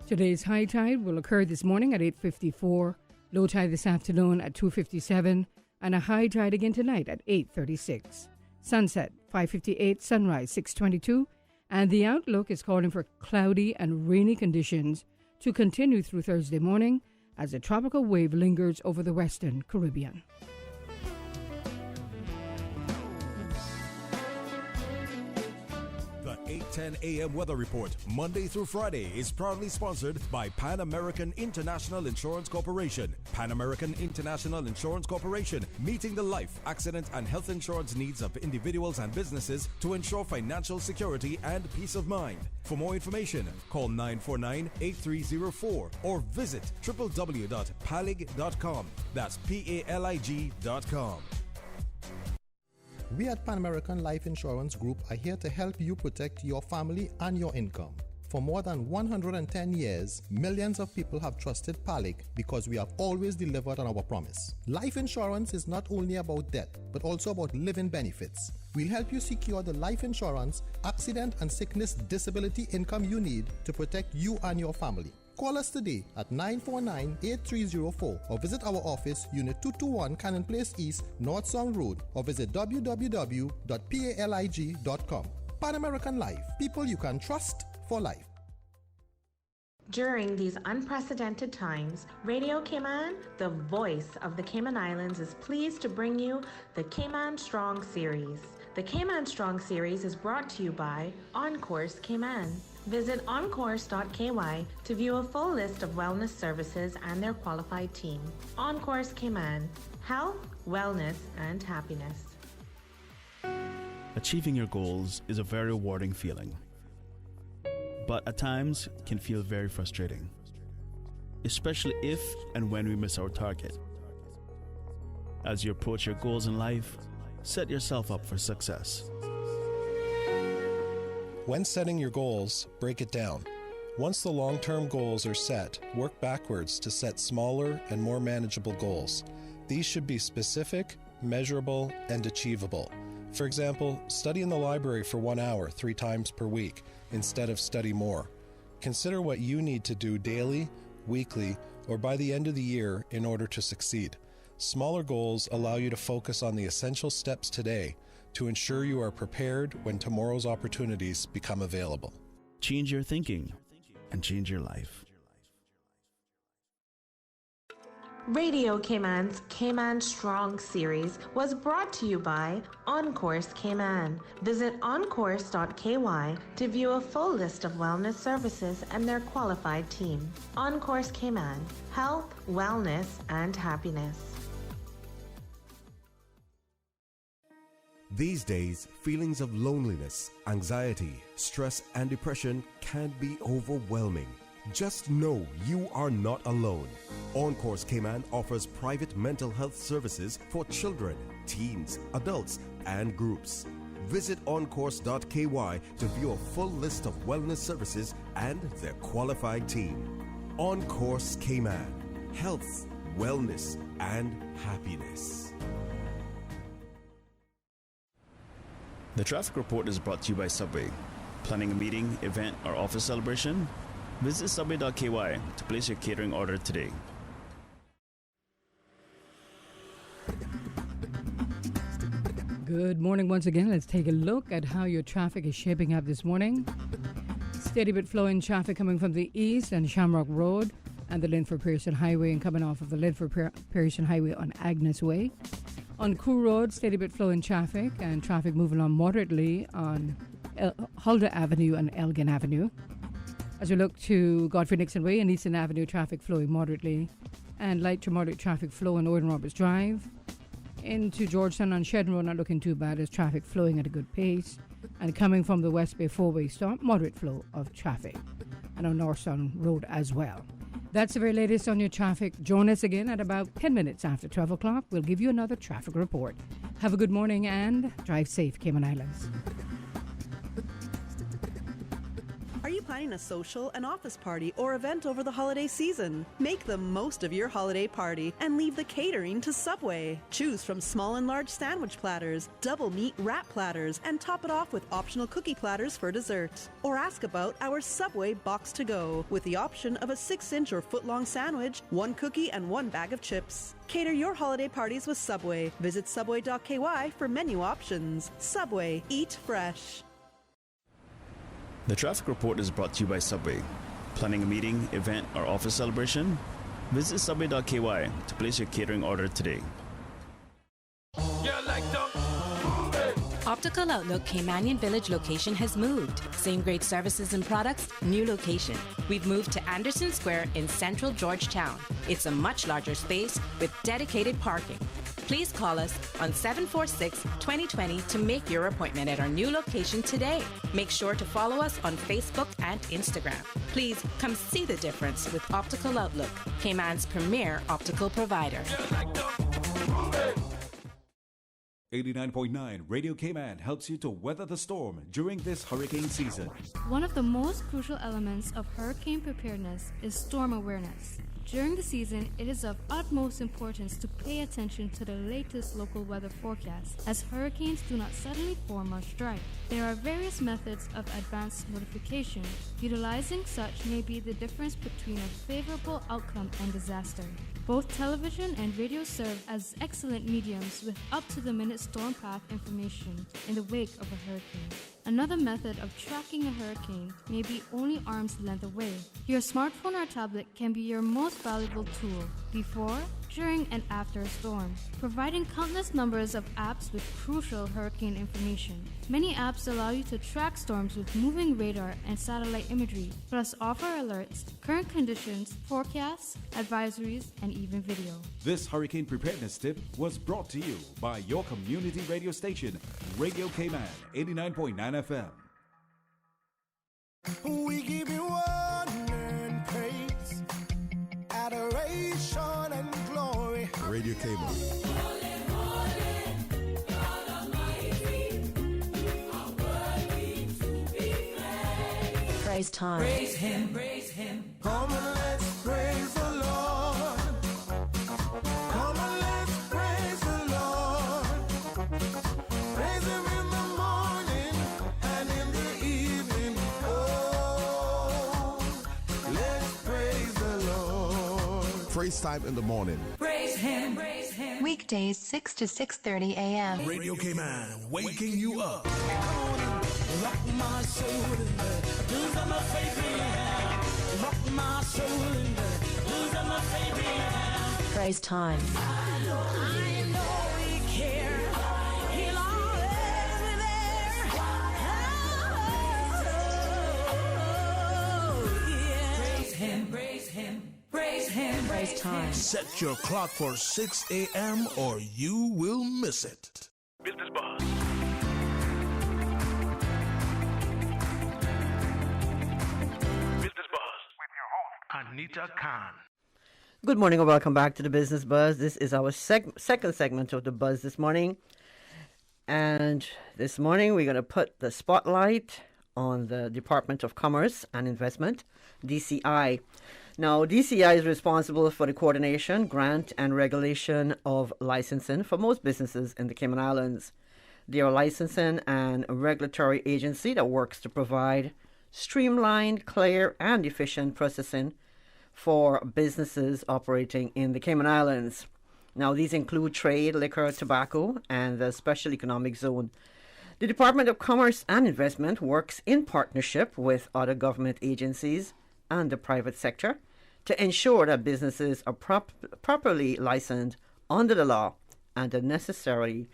Today's high tide will occur this morning at 8:54, low tide this afternoon at 2:57, and a high tide again tonight at 8:36. Sunset 5:58, sunrise 6:22, and the outlook is calling for cloudy and rainy conditions to continue through Thursday morning as a tropical wave lingers over the western Caribbean. The 8:10 a.m. weather report, Monday through Friday, is proudly sponsored by Pan American International Insurance Corporation. Pan American International Insurance Corporation, meeting the life, accident, and health insurance needs of individuals and businesses to ensure financial security and peace of mind. For more information, call 949-8304 or visit www.palig.com. That's PALIG.com. We at Pan American Life Insurance Group are here to help you protect your family and your income. For more than 110 years, millions of people have trusted PALIG because we have always delivered on our promise. Life insurance is not only about death, but also about living benefits. We'll help you secure the life insurance, accident and sickness disability income you need to protect you and your family. Call us today at 949-8304 or visit our office, Unit 221, Cannon Place East, North Sound Road, or visit www.palig.com. Pan American Life, people you can trust for life. During these unprecedented times, Radio Cayman, the voice of the Cayman Islands, is pleased to bring you the Cayman Strong Series. The Cayman Strong Series is brought to you by OnCourse Cayman. Visit oncourse.ky to view a full list of wellness services and their qualified team. OnCourse Cayman, health, wellness, and happiness. Achieving your goals is a very rewarding feeling, but at times can feel very frustrating, especially if and when we miss our target. As you approach your goals in life, set yourself up for success. When setting your goals, break it down. Once the long-term goals are set, work backwards to set smaller and more manageable goals. These should be specific, measurable, and achievable. For example, study in the library for 1 hour 3 times per week instead of study more. Consider what you need to do daily, weekly, or by the end of the year in order to succeed. Smaller goals allow you to focus on the essential steps today to ensure you are prepared when tomorrow's opportunities become available. Change your thinking and change your life. Radio Cayman's Cayman Strong Series was brought to you by OnCourse Cayman. Visit oncourse.ky to view a full list of wellness services and their qualified team. OnCourse Cayman, health, wellness, and happiness. These days, feelings of loneliness, anxiety, stress, and depression can be overwhelming. Just know you are not alone. OnCourse Cayman offers private mental health services for children, teens, adults, and groups. Visit oncourse.ky to view a full list of wellness services and their qualified team. OnCourse Cayman. Health, wellness, and happiness. The traffic report is brought to you by Subway. Planning a meeting, event, or office celebration? Visit subway.ky to place your catering order today. Good morning once again. Let's take a look at how your traffic is shaping up this morning. Steady but flowing traffic coming from the east and Shamrock Road and the Linford Pearson Highway and coming off of the Linford Pearson Highway on Agnes Way. On Crew Road, steady but flowing traffic and traffic moving on moderately on Huldah Avenue and Elgin Avenue. As we look to Godfrey Nixon Way and Eastern Avenue, traffic flowing moderately and light to moderate traffic flow on Owen Roberts Drive. Into Georgetown on Shedden Road, not looking too bad as traffic flowing at a good pace. And coming from the West Bay four-way stop, moderate flow of traffic. And on Northstown Road as well. That's the very latest on your traffic. Join us again at about 10 minutes after 12 o'clock. We'll give you another traffic report. Have a good morning and drive safe, Cayman Islands. Are you planning a social, an office party, or event over the holiday season? Make the most of your holiday party and leave the catering to Subway. Choose from small and large sandwich platters, double meat wrap platters, and top it off with optional cookie platters for dessert. Or ask about our Subway Box to Go with the option of a 6-inch or foot-long sandwich, 1 cookie, and 1 bag of chips. Cater your holiday parties with Subway. Visit subway.ky for menu options. Subway. Eat fresh. The traffic report is brought to you by Subway. Planning a meeting, event, or office celebration? Visit subway.ky to place your catering order today. Optical Outlook Caymanian Village location has moved. Same great services and products, new location. We've moved to Anderson Square in central Georgetown. It's a much larger space with dedicated parking. Please call us on 746-2020 to make your appointment at our new location today. Make sure to follow us on Facebook and Instagram. Please come see the difference with Optical Outlook, Cayman's premier optical provider. 89.9 Radio Cayman helps you to weather the storm during this hurricane season. One of the most crucial elements of hurricane preparedness is storm awareness. During the season, it is of utmost importance to pay attention to the latest local weather forecasts, as hurricanes do not suddenly form or strike. There are various methods of advanced notification. Utilizing such may be the difference between a favorable outcome and disaster. Both television and radio serve as excellent mediums with up-to-the-minute storm path information in the wake of a hurricane. Another method of tracking a hurricane may be only arm's length away. Your smartphone or tablet can be your most valuable tool before, during, and after a storm, providing countless numbers of apps with crucial hurricane information. Many apps allow you to track storms with moving radar and satellite imagery, plus offer alerts, current conditions, forecasts, advisories, and even video. This hurricane preparedness tip was brought to you by your community radio station, Radio Cayman, 89.9 FM. We give you honor and praise, adoration and glory. Radio Cayman. Praise time. Praise Him, praise Him. Come and let's praise the Lord. Come and let's praise the Lord. Praise Him in the morning and in the evening. Oh, let's praise the Lord. Praise time in the morning. Praise Him, praise Him. Weekdays 6 to 6:30 a.m. Radio Cayman, waking you up. Rock my soul in the blues of my faith in hand. Rock my soul in the blues of my faith in hand. Praise time. I know He cares. He'll always be there. Oh, yeah. Praise Him, praise Him, praise Him, praise time. Set your clock for 6 a.m. or you will miss it. Business Buzz. Anita Khan. Good morning and welcome back to the Business Buzz. This is our second segment of the Buzz this morning. And this morning we're going to put the spotlight on the Department of Commerce and Investment, DCI. Now, DCI is responsible for the coordination, grant, and regulation of licensing for most businesses in the Cayman Islands. They are a licensing and regulatory agency that works to provide streamlined, clear, and efficient processing for businesses operating in the Cayman Islands. Now, these include trade, liquor, tobacco, and the Special Economic Zone. The Department of Commerce and Investment works in partnership with other government agencies and the private sector to ensure that businesses are properly licensed under the law and the necessary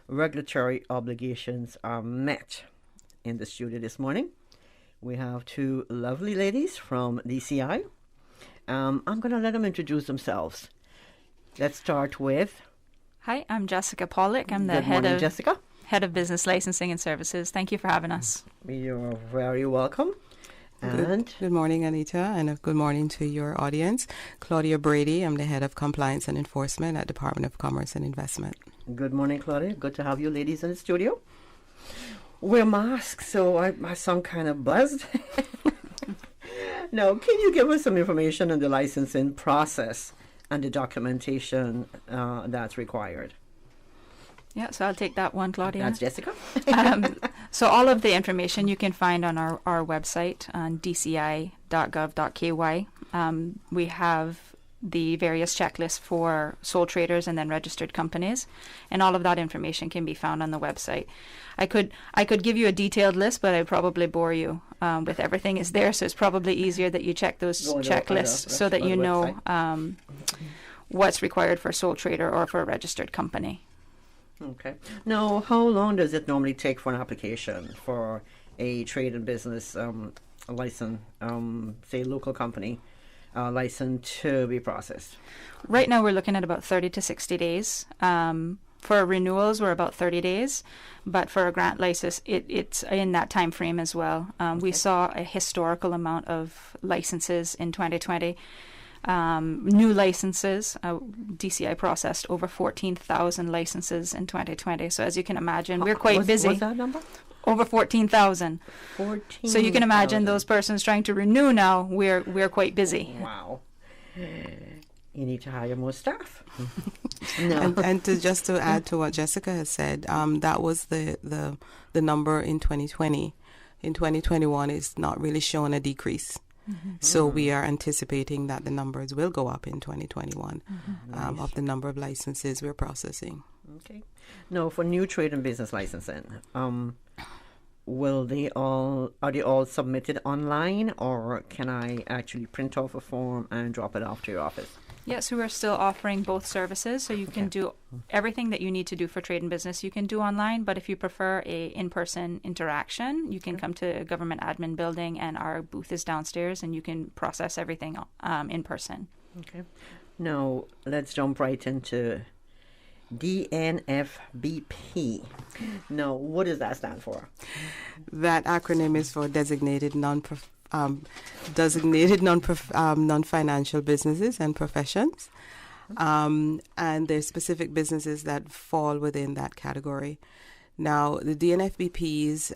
regulatory obligations are met. In the studio this morning, we have two lovely ladies from DCI. I'm going to let them introduce themselves. Let's start with... Hi, I'm Jessica Pollock. I'm the head of Business Licensing and Services. Thank you for having us. You're very welcome. And good morning, Anita, and good morning to your audience. Claudia Brady. I'm the head of Compliance and Enforcement at Department of Commerce and Investment. Good morning, Claudia. Good to have you ladies in the studio. We're masked, so I sound kind of buzzed. Now, can you give us some information on the licensing process and the documentation that's required? Yeah, so I'll take that one, Claudia. That's Jessica. So all of the information you can find on our website on dci.gov.ky. We have the various checklists for sole traders and then registered companies, and all of that information can be found on the website. I could give you a detailed list, but I'd probably bore you with everything is there, so it's probably easier that you check those checklists so that you know what's required for a sole trader or for a registered company. Okay. Now, how long does it normally take for an application for a trade and business license, say local company license to be processed? Right now we're looking at about 30 to 60 days. For renewals, we're about 30 days, but for a grant license, it's in that time frame as well. We saw a historical amount of licenses in 2020. New licenses, DCI processed over 14,000 licenses in 2020. So as you can imagine, we're quite busy. What's that number? Over 14,000. 14,000. So you can imagine those persons trying to renew now. We're quite busy. Wow. You need to hire more staff. No. And just to add to what Jessica has said, that was the number in 2020. In 2021, it's not really showing a decrease. Mm-hmm. So we are anticipating that the numbers will go up in 2021 nice. Of the number of licenses we're processing. Okay. Now, for new trade and business licensing, are they all submitted online, or can I actually print off a form and drop it off to your office? Yes, so we're still offering both services, so you can do everything that you need to do for trade and business. You can do online, but if you prefer a in-person interaction, you can come to a government admin building, and our booth is downstairs, and you can process everything in person. Okay. Now, let's jump right into DNFBP. Now, what does that stand for? That acronym is for Designated Non-Financial Businesses and Professions. And there's specific businesses that fall within that category. Now, the DNFBPs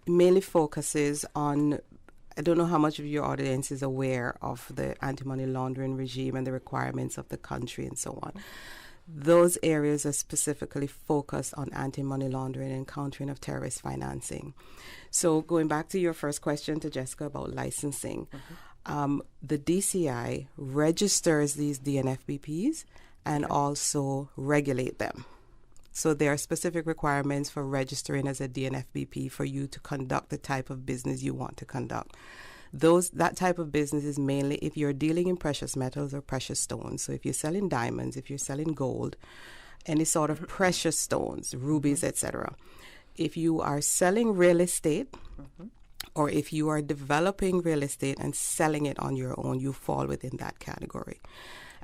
mainly focuses on, I don't know how much of your audience is aware of the anti-money laundering regime and the requirements of the country and so on. Those areas are specifically focused on anti-money laundering and countering of terrorist financing. So going back to your first question to Jessica about licensing, the DCI registers these DNFBPs and also regulate them. So there are specific requirements for registering as a DNFBP for you to conduct the type of business you want to conduct. That type of business is mainly if you're dealing in precious metals or precious stones. So if you're selling diamonds, if you're selling gold, any sort of precious stones, rubies, etc. If you are selling real estate, or if you are developing real estate and selling it on your own, you fall within that category.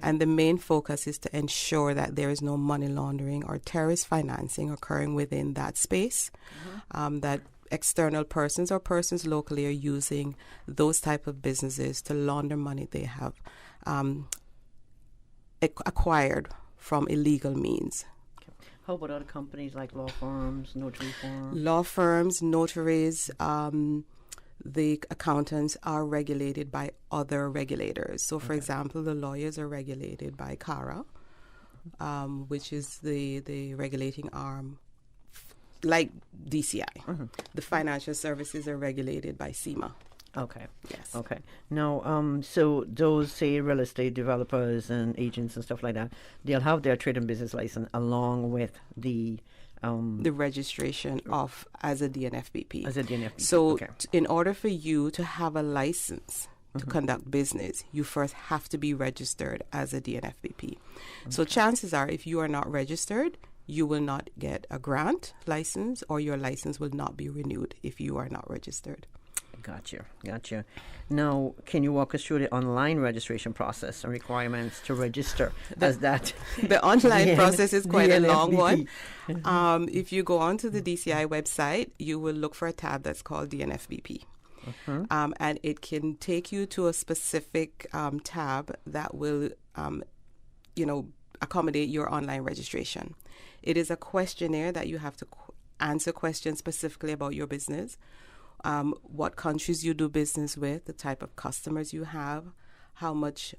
And the main focus is to ensure that there is no money laundering or terrorist financing occurring within that space, that external persons or persons locally are using those type of businesses to launder money they have acquired from illegal means. How about other companies like law firms, notary firms? Law firms, notaries, the accountants are regulated by other regulators. So, for example, the lawyers are regulated by CARA, which is the regulating arm, like DCI. The financial services are regulated by CIMA. Okay. Yes. Okay. Now, so those, say, real estate developers and agents and stuff like that, they'll have their trade and business license along with the registration of as a DNFBP. As a DNFBP. So, in order for you to have a license to conduct business, you first have to be registered as a DNFBP. So, chances are, if you are not registered, you will not get a grant license, or your license will not be renewed if you are not registered. Gotcha. Now, can you walk us through the online registration process and requirements to register as that? The online process is quite a long one. If you go onto the DCI website, you will look for a tab that's called DNFBP. And it can take you to a specific tab that will, accommodate your online registration. It is a questionnaire that you have to answer questions specifically about your business. What countries you do business with, the type of customers you have, how much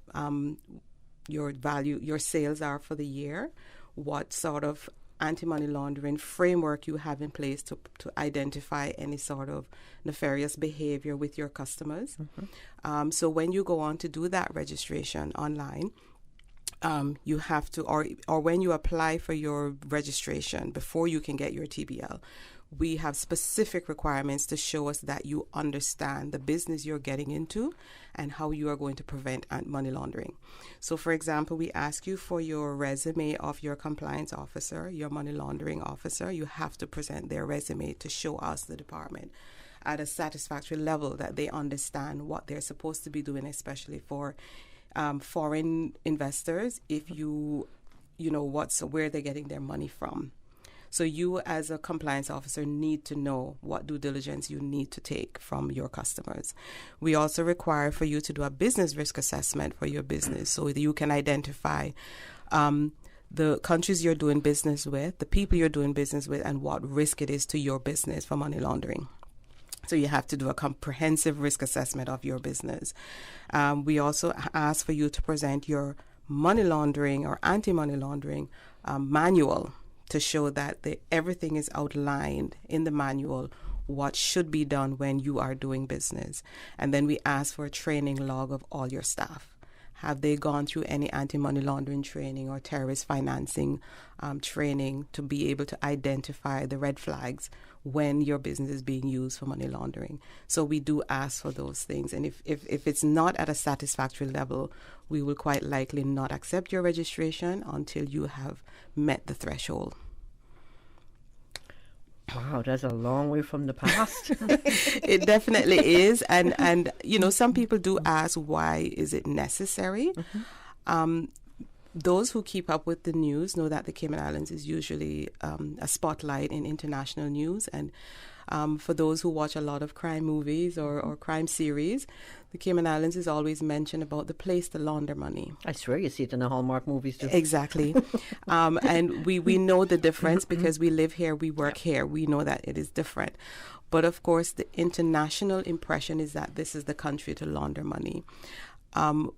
your sales are for the year, what sort of anti-money laundering framework you have in place to identify any sort of nefarious behavior with your customers. So when you go on to do that registration online, you have to, or when you apply for your registration before you can get your TBL, we have specific requirements to show us that you understand the business you're getting into and how you are going to prevent money laundering. So, for example, we ask you for your resume of your compliance officer, your money laundering officer. You have to present their resume to show us, the department, at a satisfactory level that they understand what they're supposed to be doing, especially for foreign investors, if you know where they're getting their money from. So you, as a compliance officer, need to know what due diligence you need to take from your customers. We also require for you to do a business risk assessment for your business so that you can identify the countries you're doing business with, the people you're doing business with, and what risk it is to your business for money laundering. So you have to do a comprehensive risk assessment of your business. We also ask for you to present your money laundering or anti-money laundering manual to show that everything is outlined in the manual, what should be done when you are doing business. And then we ask for a training log of all your staff. Have they gone through any anti-money laundering training or terrorist financing training to be able to identify the red flags when your business is being used for money laundering? So we do ask for those things. And if it's not at a satisfactory level, we will quite likely not accept your registration until you have met the threshold. Wow, that's a long way from the past. It definitely is. And some people do ask, why is it necessary? Those who keep up with the news know that the Cayman Islands is usually a spotlight in international news. And for those who watch a lot of crime movies or crime series, the Cayman Islands is always mentioned about the place to launder money. I swear you see it in the Hallmark movies too. Exactly. And we know the difference because we live here, we work here. We know that it is different. But of course, the international impression is that this is the country to launder money.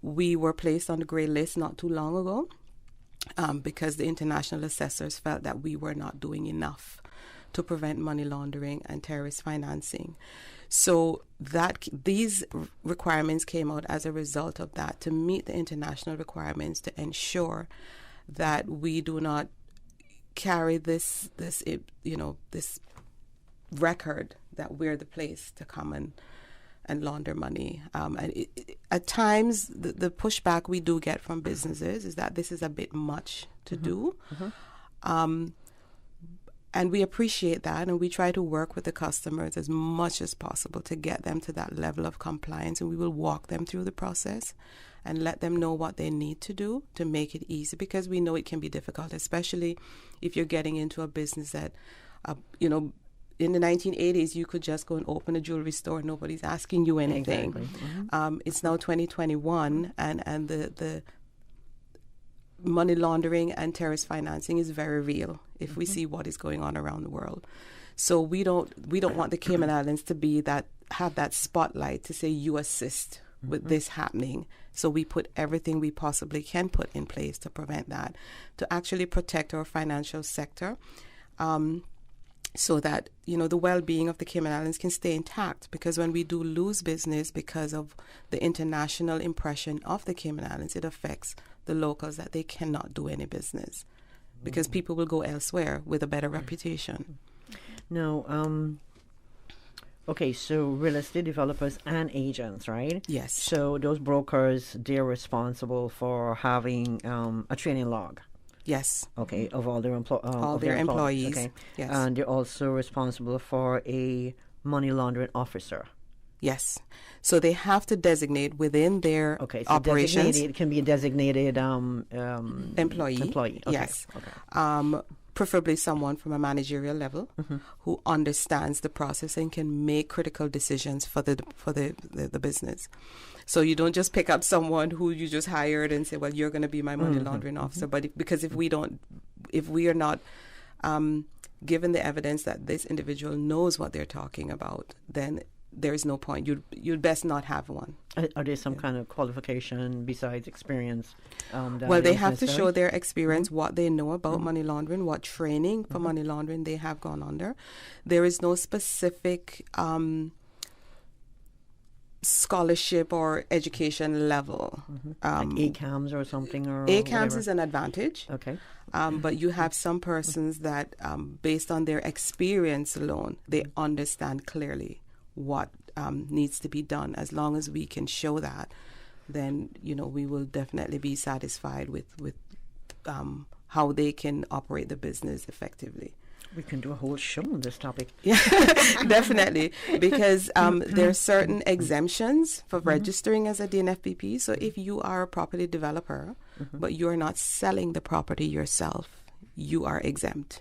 We were placed on the grey list not too long ago because the international assessors felt that we were not doing enough to prevent money laundering and terrorist financing. So these requirements came out as a result of that, to meet the international requirements, to ensure that we do not carry this record that we're the place to come and launder money. And at times, the pushback we do get from businesses is that this is a bit much to do. And we appreciate that, and we try to work with the customers as much as possible to get them to that level of compliance, and we will walk them through the process and let them know what they need to do to make it easy, because we know it can be difficult, especially if you're getting into a business that, in the 1980s, you could just go and open a jewelry store. Nobody's asking you anything. Exactly. Mm-hmm. It's now 2021, and the money laundering and terrorist financing is very real if we see what is going on around the world. So we don't want the Cayman Islands to have that spotlight to say you assist with this happening. So we put everything we possibly can put in place to prevent that, to actually protect our financial sector, so that, the well-being of the Cayman Islands can stay intact. Because when we do lose business because of the international impression of the Cayman Islands, it affects the locals, that they cannot do any business because people will go elsewhere with a better reputation. No, okay, so real estate developers and agents, right? Yes. So those brokers, they're responsible for having a training log. Yes. Okay, of all their employees. Okay. Yes. And they're also responsible for a money laundering officer. Yes. So they have to designate within their operations. It can be a designated employee. Okay. Yes. Okay. Preferably someone from a managerial level who understands the process and can make critical decisions for the business. So you don't just pick up someone who you just hired and say, well, you're going to be my money laundering officer. But because if we are not given the evidence that this individual knows what they're talking about, then there is no point. You'd best not have one. Are there some kind of qualification besides experience? Well, they have to show their experience, what they know about money laundering, what training for money laundering they have gone under. There is no specific scholarship or education level. Like ACAMS or something? Or ACAMS whatever. is an advantage. Okay. But you have some persons that, based on their experience alone, they understand clearly what needs to be done. As long as we can show that, then we will definitely be satisfied with how they can operate the business effectively. We can do a whole show on this topic. Yeah, definitely, because there are certain exemptions for registering as a DNFBP. So if you are a property developer, but you are not selling the property yourself, you are exempt.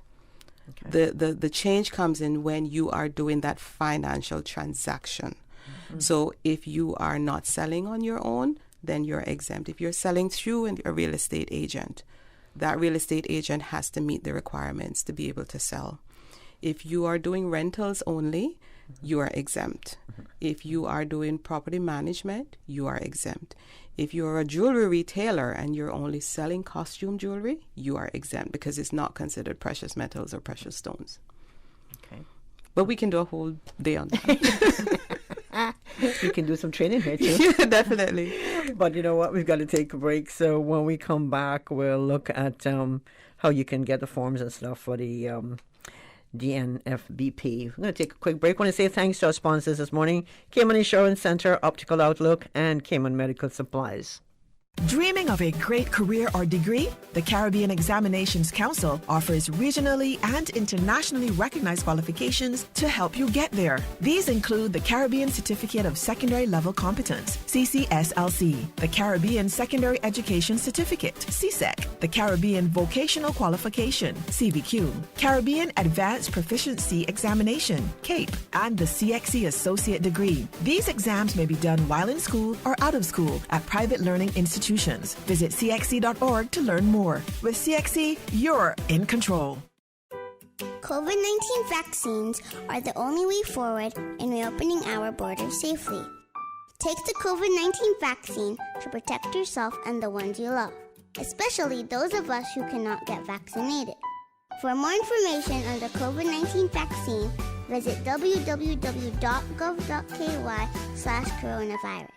Okay. The change comes in when you are doing that financial transaction. So if you are not selling on your own, then you're exempt. If you're selling through a real estate agent, that real estate agent has to meet the requirements to be able to sell. If you are doing rentals only, you are exempt. If you are doing property management, you are exempt. If you're a jewelry retailer and you're only selling costume jewelry, you are exempt because it's not considered precious metals or precious stones. Okay. But we can do a whole day on that. We can do some training here too. Yeah, definitely. But you know what? We've got to take a break. So when we come back, we'll look at how you can get the forms and stuff for the DNFBP. We're going to take a quick break. I want to say thanks to our sponsors this morning, Cayman Insurance Center, Optical Outlook, and Cayman Medical Supplies. Dreaming of a great career or degree? The Caribbean Examinations Council offers regionally and internationally recognized qualifications to help you get there. These include the Caribbean Certificate of Secondary Level Competence, CCSLC, the Caribbean Secondary Education Certificate, CSEC, the Caribbean Vocational Qualification, CVQ, Caribbean Advanced Proficiency Examination, CAPE, and the CXC Associate Degree. These exams may be done while in school or out of school at private learning institutions. Visit cxc.org to learn more. With CXC, you're in control. COVID-19 vaccines are the only way forward in reopening our borders safely. Take the COVID-19 vaccine to protect yourself and the ones you love, especially those of us who cannot get vaccinated. For more information on the COVID-19 vaccine, visit www.gov.ky/coronavirus.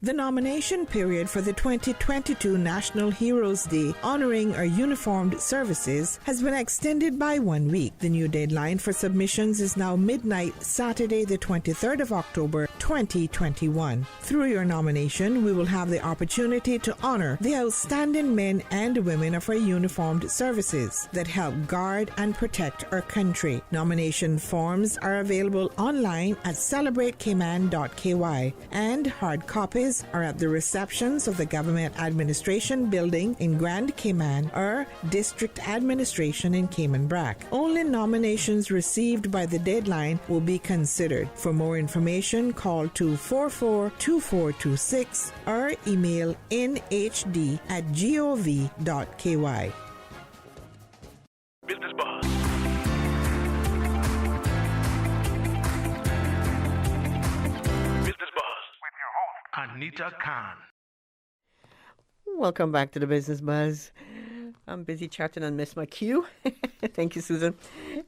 The nomination period for the 2022 National Heroes Day honoring our uniformed services has been extended by 1 week. The new deadline for submissions is now midnight, Saturday, the 23rd of October, 2021. Through your nomination, we will have the opportunity to honor the outstanding men and women of our uniformed services that help guard and protect our country. Nomination forms are available online at celebratecayman.ky, and hard copies services are at the receptions of the Government Administration Building in Grand Cayman or District Administration in Cayman Brac. Only nominations received by the deadline will be considered. For more information, call 244-2426 or email nhd@gov.ky. Business Buzz. Business Buzz with your host, Anita Khan. Welcome back to the Business Buzz. I'm busy chatting and missed my cue. Thank you, Susan.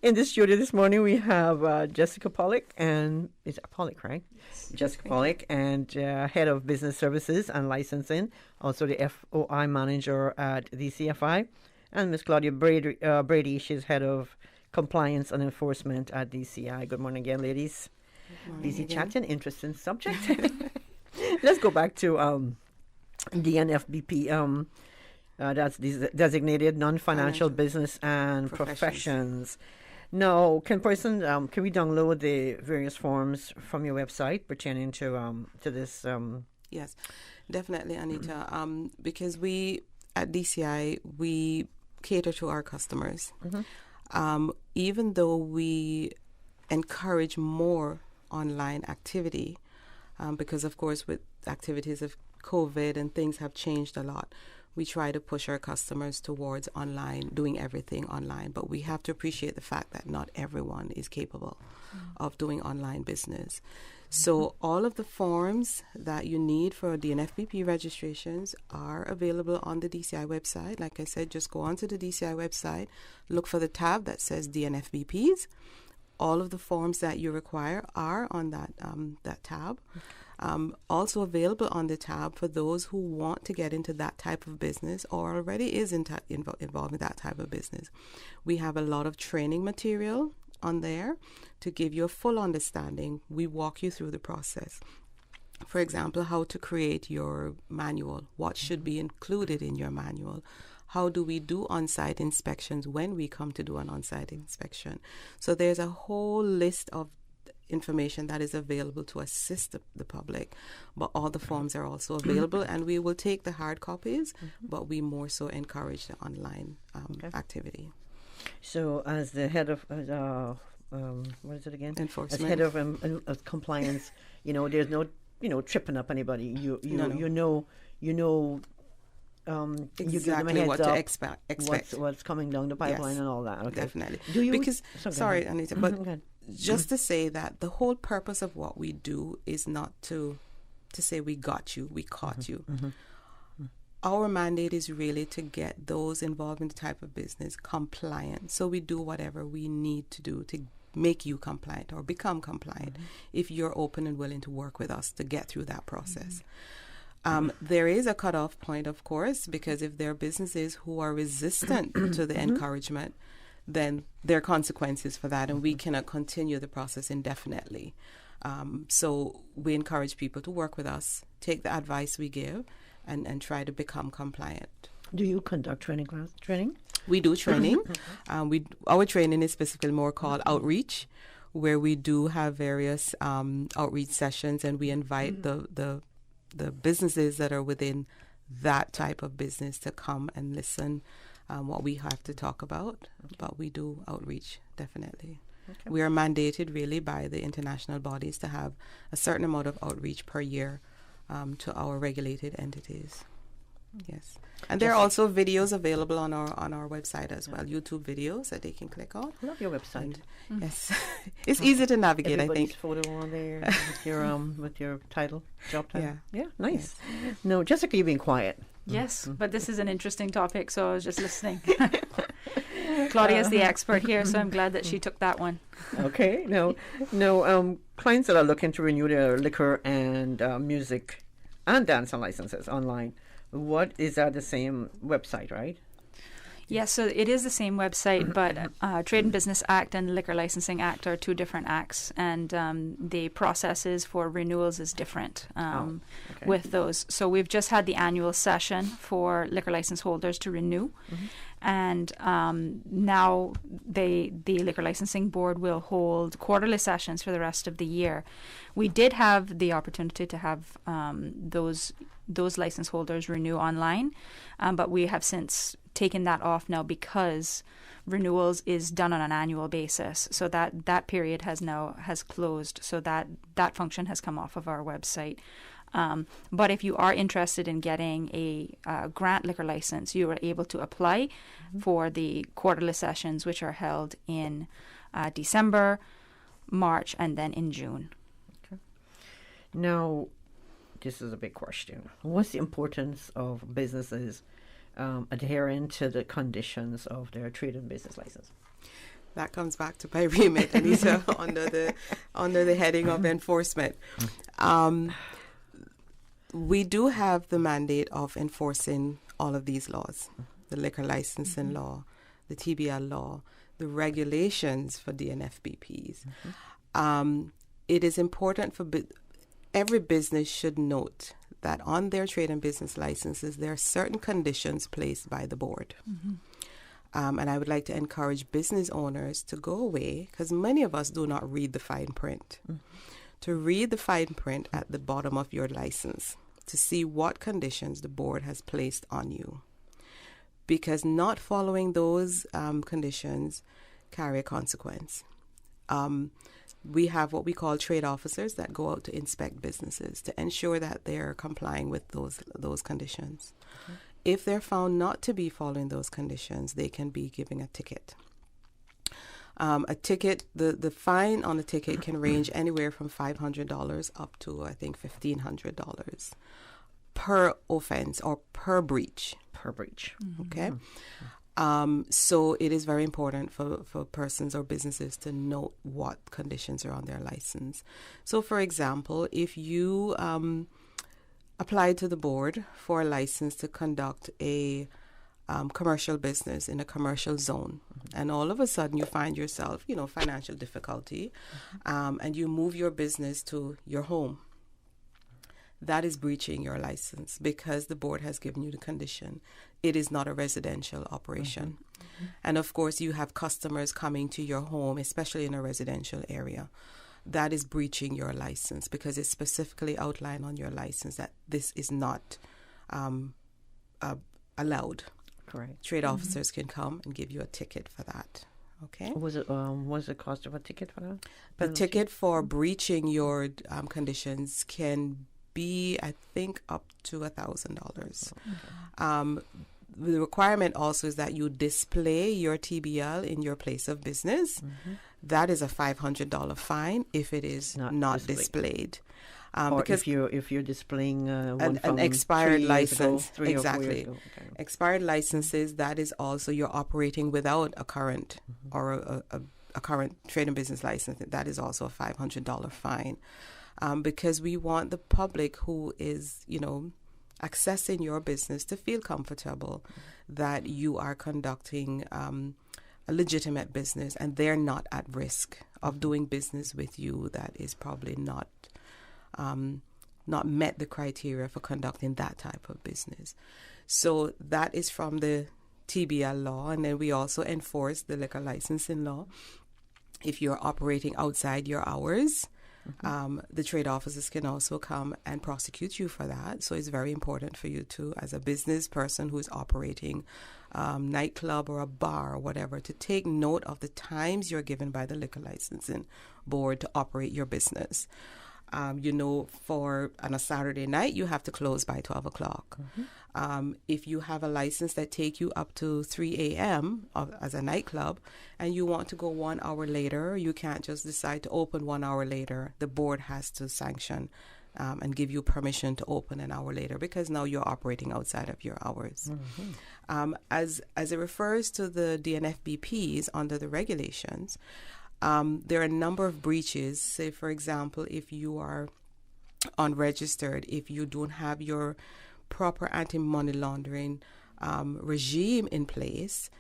In the studio this morning, we have Jessica Pollock, and is it Pollock, right? Yes. Jessica Pollock, and Head of Business Services and Licensing, also the FOI Manager at the CFI, and Miss Claudia Brady, she's Head of Compliance and Enforcement at DCI. Good morning again, ladies. Good morning busy again. chatting, interesting subject. Let's go back to DNFBP. That's designated non-financial business and professions. Now, can we download the various forms from your website pertaining to this? Yes, definitely, Anita. Because we at DCI we cater to our customers. Even though we encourage more online activity, because of course with activities of COVID and things have changed a lot, we try to push our customers towards online, doing everything online. But we have to appreciate the fact that not everyone is capable of doing online business. So all of the forms that you need for DNFBP registrations are available on the DCI website. Like I said, just go onto the DCI website, look for the tab that says DNFBPs. All of the forms that you require are on that tab. Also available on the tab for those who want to get into that type of business or already is involved in that type of business. We have a lot of training material on there to give you a full understanding. We walk you through the process. For example, how to create your manual, what should be included in your manual. How do we do on-site inspections when we come to do an on-site inspection? So there's a whole list of information that is available to assist the public, but all the forms are also available, and we will take the hard copies, but we more so encourage the online activity. So as the head of what is it again? Enforcement. As head of compliance, there's no tripping up anybody. You know exactly you give them a heads what up, to expect. What's coming down the pipeline, and all that. Okay. Definitely. Because sorry, Anita, but just to say that the whole purpose of what we do is not to say we got you, we caught you. Our mandate is really to get those involved in the type of business compliant. So we do whatever we need to do to make you compliant or become compliant if you're open and willing to work with us to get through that process. There is a cutoff point, of course, because if there are businesses who are resistant to the encouragement, then there are consequences for that, and we cannot continue the process indefinitely. So we encourage people to work with us, take the advice we give, and try to become compliant. Do you conduct training? We do training. Our training is specifically more called outreach, where we do have various outreach sessions, and we invite the businesses that are within that type of business to come and listen what we have to talk about. But we do outreach, definitely. Okay. We are mandated really by the international bodies to have a certain amount of outreach per year to our regulated entities. Yes. And there are also videos available on our website as well, YouTube videos that they can click on. I love your website. Yes. It's easy to navigate, Everybody's I think. photo on there with your title, job title. Yeah. Nice. Yes. No, Jessica, you've been quiet. Yes, but this is an interesting topic, so I was just listening. Claudia's the expert here, so I'm glad that she took that one. Okay. No. Clients that are looking to renew their liquor and music and dance licenses online, what is that the same website, right? Yes, so it is the same website, but Trade and Business Act and Liquor Licensing Act are two different acts, and the processes for renewals is different with those. So we've just had the annual session for liquor license holders to renew, and now the Liquor Licensing Board will hold quarterly sessions for the rest of the year. We did have the opportunity to have those license holders renew online, but we have since taken that off now because renewals is done on an annual basis. So that period has closed. So that function has come off of our website. But if you are interested in getting a grant liquor license, you are able to apply for the quarterly sessions, which are held in December, March, and then in June. Okay. Now, this is a big question. What's the importance of businesses adhering to the conditions of their trade and business license? That comes back to my remit, Anita, under the heading of enforcement. We do have the mandate of enforcing all of these laws, the liquor licensing law, the TBL law, the regulations for DNFBPs. It is important for every business should note that on their trade and business licenses, there are certain conditions placed by the board. And I would like to encourage business owners to go away, because many of us do not read the fine print, to read the fine print at the bottom of your license to see what conditions the board has placed on you. Because not following those conditions carry a consequence. We have what we call trade officers that go out to inspect businesses to ensure that they're complying with those conditions. If they're found not to be following those conditions, they can be giving a ticket. A ticket, the fine on a ticket can range anywhere from $500 up to, I think, $1,500 per offense or per breach. Per breach. Okay. So it is very important for persons or businesses to note what conditions are on their license. So, for example, if you apply to the board for a license to conduct a commercial business in a commercial zone, and all of a sudden you find yourself, financial difficulty, and you move your business to your home, that is breaching your license because the board has given you the condition. It is not a residential operation. And of course, you have customers coming to your home, especially in a residential area. That is breaching your license because it's specifically outlined on your license that this is not allowed. Correct. Trade officers can come and give you a ticket for that. Okay. Was the cost of a ticket for that? The ticket for breaching your conditions can be, I think, up to $1,000. The requirement also is that you display your TBL in your place of business. That is a $500 fine if it is not displayed. Or because if you're displaying an expired license, exactly. Expired licenses, that is also you're operating without a current or a current trade and business license. That is also a $500 fine. Because we want the public who is, accessing your business to feel comfortable that you are conducting a legitimate business and they're not at risk of doing business with you that is probably not met the criteria for conducting that type of business. So that is from the TBL law, and then we also enforce the liquor licensing law. If you're operating outside your hours, the trade officers can also come and prosecute you for that. So it's very important for you to, as a business person who's operating nightclub or a bar or whatever, to take note of the times you're given by the liquor licensing board to operate your business. For on a Saturday night, you have to close by 12 o'clock. If you have a license that take you up to 3 a.m. As a nightclub and you want to go 1 hour later, you can't just decide to open 1 hour later. The board has to sanction and give you permission to open an hour later because now you're operating outside of your hours. As it refers to the DNFBPs under the regulations, there are a number of breaches. Say, for example, if you are unregistered, if you don't have your proper anti-money laundering regime in place,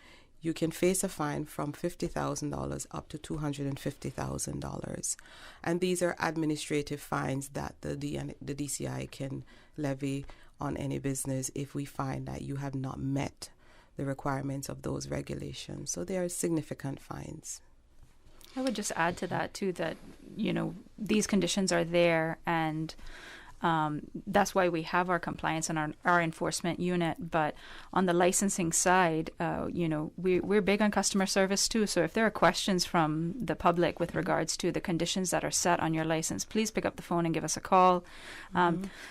you can face a fine from $50,000 up to $250,000. And these are administrative fines that the DCI can levy on any business if we find that you have not met the requirements of those regulations. So they are significant fines. I would just add to that, too, that, these conditions are there, and that's why we have our compliance and our enforcement unit. But on the licensing side, we're big on customer service too. So if there are questions from the public with regards to the conditions that are set on your license, please pick up the phone and give us a call.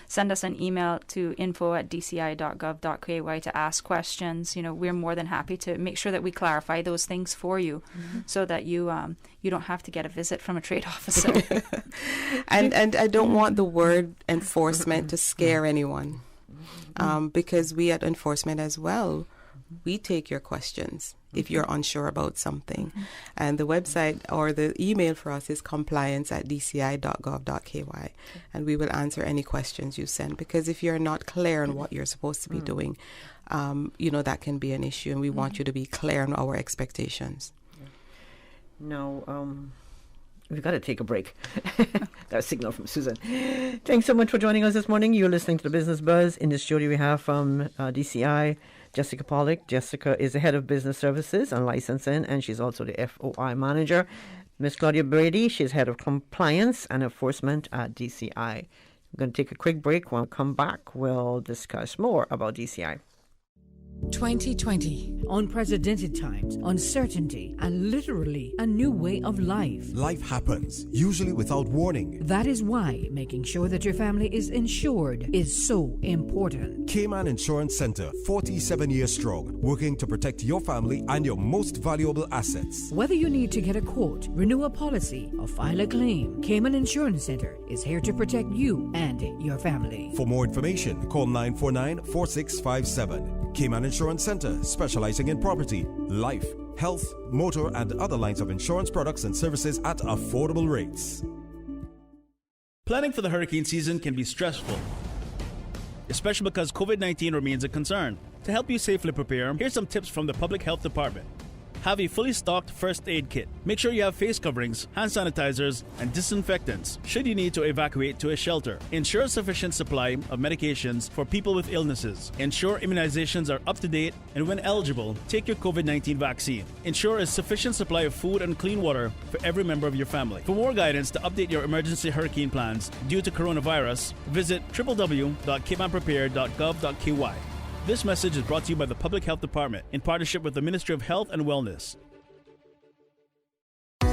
Send us an email to info@dci.gov.ky to ask questions. We're more than happy to make sure that we clarify those things for you, so that you don't have to get a visit from a trade officer. And I don't want the word enforcement to scare anyone, because we at enforcement as well, we take your questions if you're unsure about something. And the website or the email for us is compliance@dci.gov.ky, and we will answer any questions you send, because if you're not clear on what you're supposed to be doing, that can be an issue, and we want you to be clear on our expectations. No, we've got to take a break. Got a signal from Susan. Thanks so much for joining us this morning. You're listening to the Business Buzz. In the studio we have from DCI, Jessica Pollock. Jessica is the head of business services and licensing, and she's also the FOI manager. Miss Claudia Brady, she's head of compliance and enforcement at DCI. We're going to take a quick break. When we come back, we'll discuss more about DCI. 2020. Unprecedented times, uncertainty, and literally a new way of life. Life happens, usually without warning. That is why making sure that your family is insured is so important. Cayman Insurance Center, 47 years strong, working to protect your family and your most valuable assets. Whether you need to get a quote, renew a policy, or file a claim, Cayman Insurance Center is here to protect you and your family. For more information, call 949-4657. Cayman Insurance Center, specializing in property, life, health, motor, and other lines of insurance products and services at affordable rates. Planning for the hurricane season can be stressful, especially because COVID-19 remains a concern. To help you safely prepare, here's some tips from the Public Health Department. Have a fully stocked first aid kit. Make sure you have face coverings, hand sanitizers, and disinfectants should you need to evacuate to a shelter. Ensure a sufficient supply of medications for people with illnesses. Ensure immunizations are up to date, and when eligible, take your COVID-19 vaccine. Ensure a sufficient supply of food and clean water for every member of your family. For more guidance to update your emergency hurricane plans due to coronavirus, visit www.caymanprepared.gov.ky. This message is brought to you by the Public Health Department in partnership with the Ministry of Health and Wellness.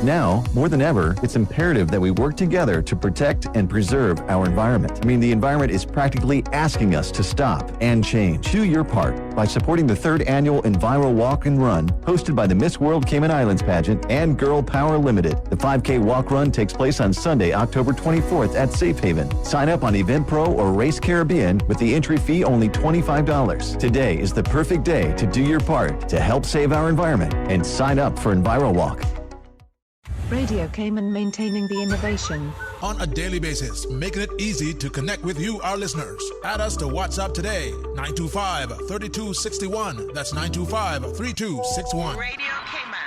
Now, more than ever, it's imperative that we work together to protect and preserve our environment. The environment is practically asking us to stop and change. Do your part by supporting the 3rd annual Enviro Walk and Run, hosted by the Miss World Cayman Islands pageant and Girl Power Limited. The 5K walk run takes place on Sunday, October 24th at Safe Haven. Sign up on Eventpro or Race Caribbean with the entry fee only $25. Today is the perfect day to do your part to help save our environment and sign up for Enviro Walk. Radio Cayman, maintaining the innovation. On a daily basis, making it easy to connect with you, our listeners. Add us to WhatsApp today, 925-3261. That's 925-3261. Radio Cayman.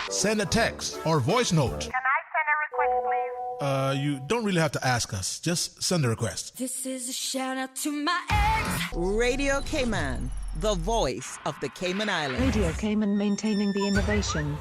Send a text or voice note. Can I send a request, please? You don't really have to ask us. Just send a request. This is a shout out to my ex. Radio Cayman, the voice of the Cayman Islands. Radio Cayman, maintaining the innovation.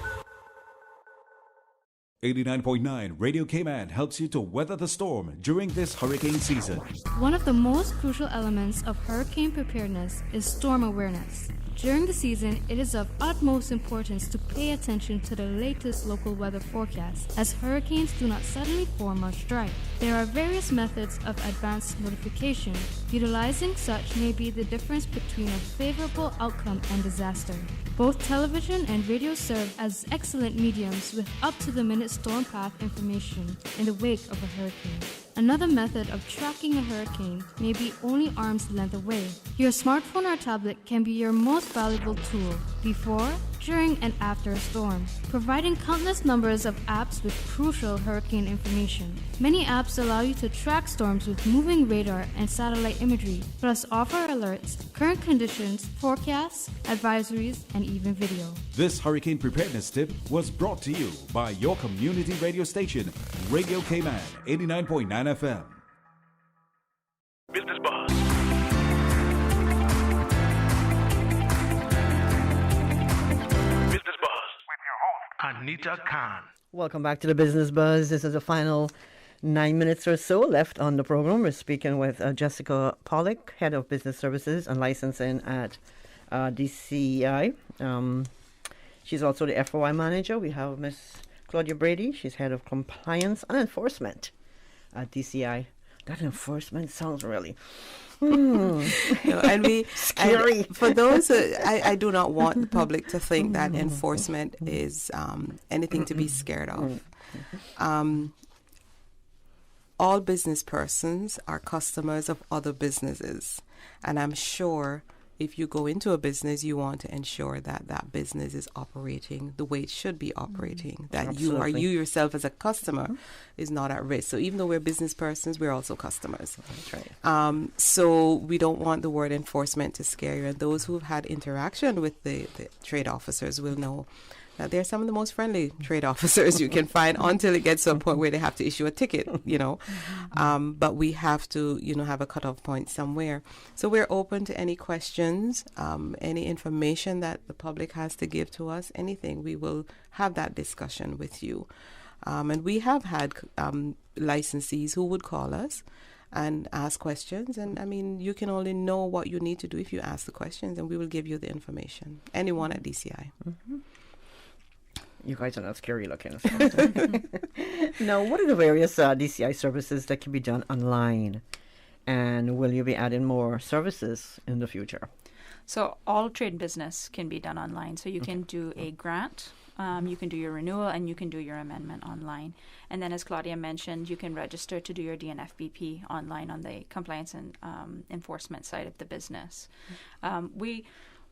89.9 Radio Cayman helps you to weather the storm during this hurricane season. One of the most crucial elements of hurricane preparedness is storm awareness. During the season, it is of utmost importance to pay attention to the latest local weather forecast, as hurricanes do not suddenly form or strike. There are various methods of advanced notification. Utilizing such may be the difference between a favorable outcome and disaster. Both television and radio serve as excellent mediums with up-to-the-minute storm path information in the wake of a hurricane. Another method of tracking a hurricane may be only arm's length away. Your smartphone or tablet can be your most valuable tool. Before, during and after a storm, providing countless numbers of apps with crucial hurricane information. Many apps allow you to track storms with moving radar and satellite imagery, plus offer alerts, current conditions, forecasts, advisories, and even video. This hurricane preparedness tip was brought to you by your community radio station, Radio Cayman 89.9 FM. Business Buzz. Business Buzz with your host, Anita Khan. Welcome back to the Business Buzz. This is the final 9 minutes or so left on the program. We're speaking with Jessica Pollock, Head of Business Services and Licensing at DCI. She's also the FOI Manager. We have Miss Claudia Brady. She's Head of Compliance and Enforcement at DCI. That enforcement sounds really and we scary. And for those, I do not want the public to think that enforcement is anything to be scared of. All business persons are customers of other businesses, and I'm sure if you go into a business, you want to ensure that that business is operating the way it should be operating, that Absolutely. you yourself as a customer is not at risk. So even though we're business persons, we're also customers. That's right. So we don't want the word enforcement to scare you. And those who've had interaction with the trade officers will know that they're some of the most friendly trade officers you can find until it gets to a point where they have to issue a ticket, But we have to, have a cutoff point somewhere. So we're open to any questions, any information that the public has to give to us, anything. We will have that discussion with you. And we have had licensees who would call us and ask questions. And, you can only know what you need to do if you ask the questions, and we will give you the information. Anyone at DCI. Mm-hmm. You guys are not scary looking. So. Now, what are the various DCI services that can be done online? And will you be adding more services in the future? So all trade and business can be done online. So you can do a grant, you can do your renewal, and you can do your amendment online. And then, as Claudia mentioned, you can register to do your DNFBP online on the compliance and enforcement side of the business. We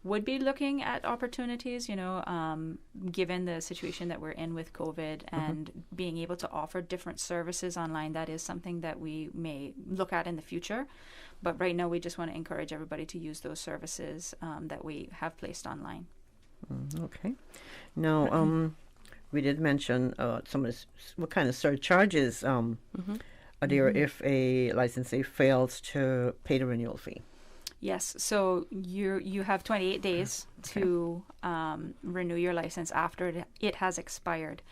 would be looking at opportunities, given the situation that we're in with COVID and being able to offer different services online. That is something that we may look at in the future. But right now, we just want to encourage everybody to use those services that we have placed online. Okay. Now, we did mention some of what kind of surcharges are there if a licensee fails to pay the renewal fee. Yes, so you have 28 days to renew your license after it has expired.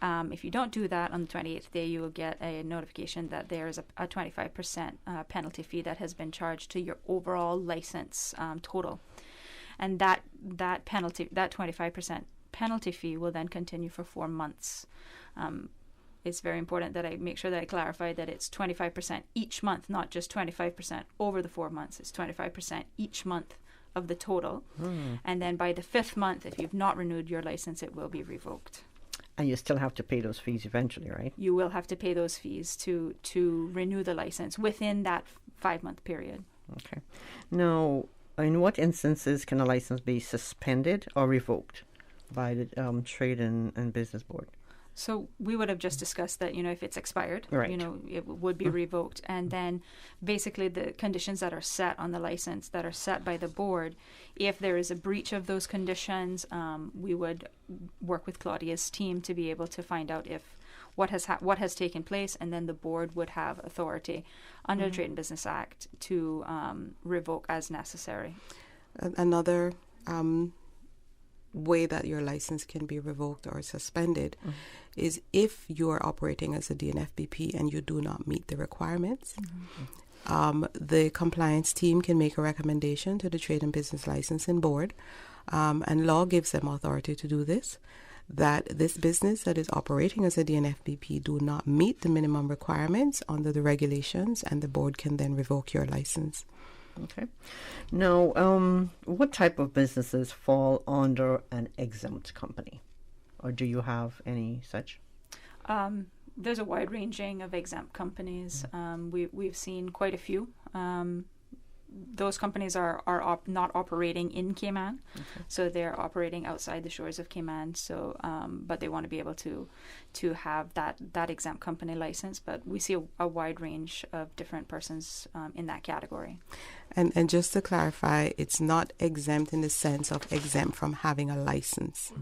If you don't do that on the 28th day, you will get a notification that there is a 25% penalty fee that has been charged to your overall license total. And that penalty, that 25% penalty fee will then continue for 4 months. It's very important that I make sure that I clarify that it's 25% each month, not just 25% over the 4 months. It's 25% each month of the total. And then by the 5th month, if you've not renewed your license, it will be revoked. And you still have to pay those fees eventually, right? You will have to pay those fees to renew the license within that 5-month period. Okay. Now, in what instances can a license be suspended or revoked by the Trade and Business Board? So we would have just discussed that, if it's expired, right. It would be revoked. And then basically the conditions that are set on the license that are set by the board, if there is a breach of those conditions, we would work with Claudia's team to be able to find out if what has taken place, and then the board would have authority under the Trade and Business Act to revoke as necessary. Another way that your license can be revoked or suspended is if you are operating as a DNFBP and you do not meet the requirements. The compliance team can make a recommendation to the Trade and Business Licensing Board, and law gives them authority to do this, that this business that is operating as a DNFBP do not meet the minimum requirements under the regulations, and the board can then revoke your license. Okay. Now, what type of businesses fall under an exempt company? Or do you have any such? There's a wide ranging of exempt companies. We've seen quite a few. those companies are not operating in Cayman, so they're operating outside the shores of Cayman. So, but they want to be able to have that exempt company license. But we see a wide range of different persons in that category. And just to clarify, it's not exempt in the sense of exempt from having a license.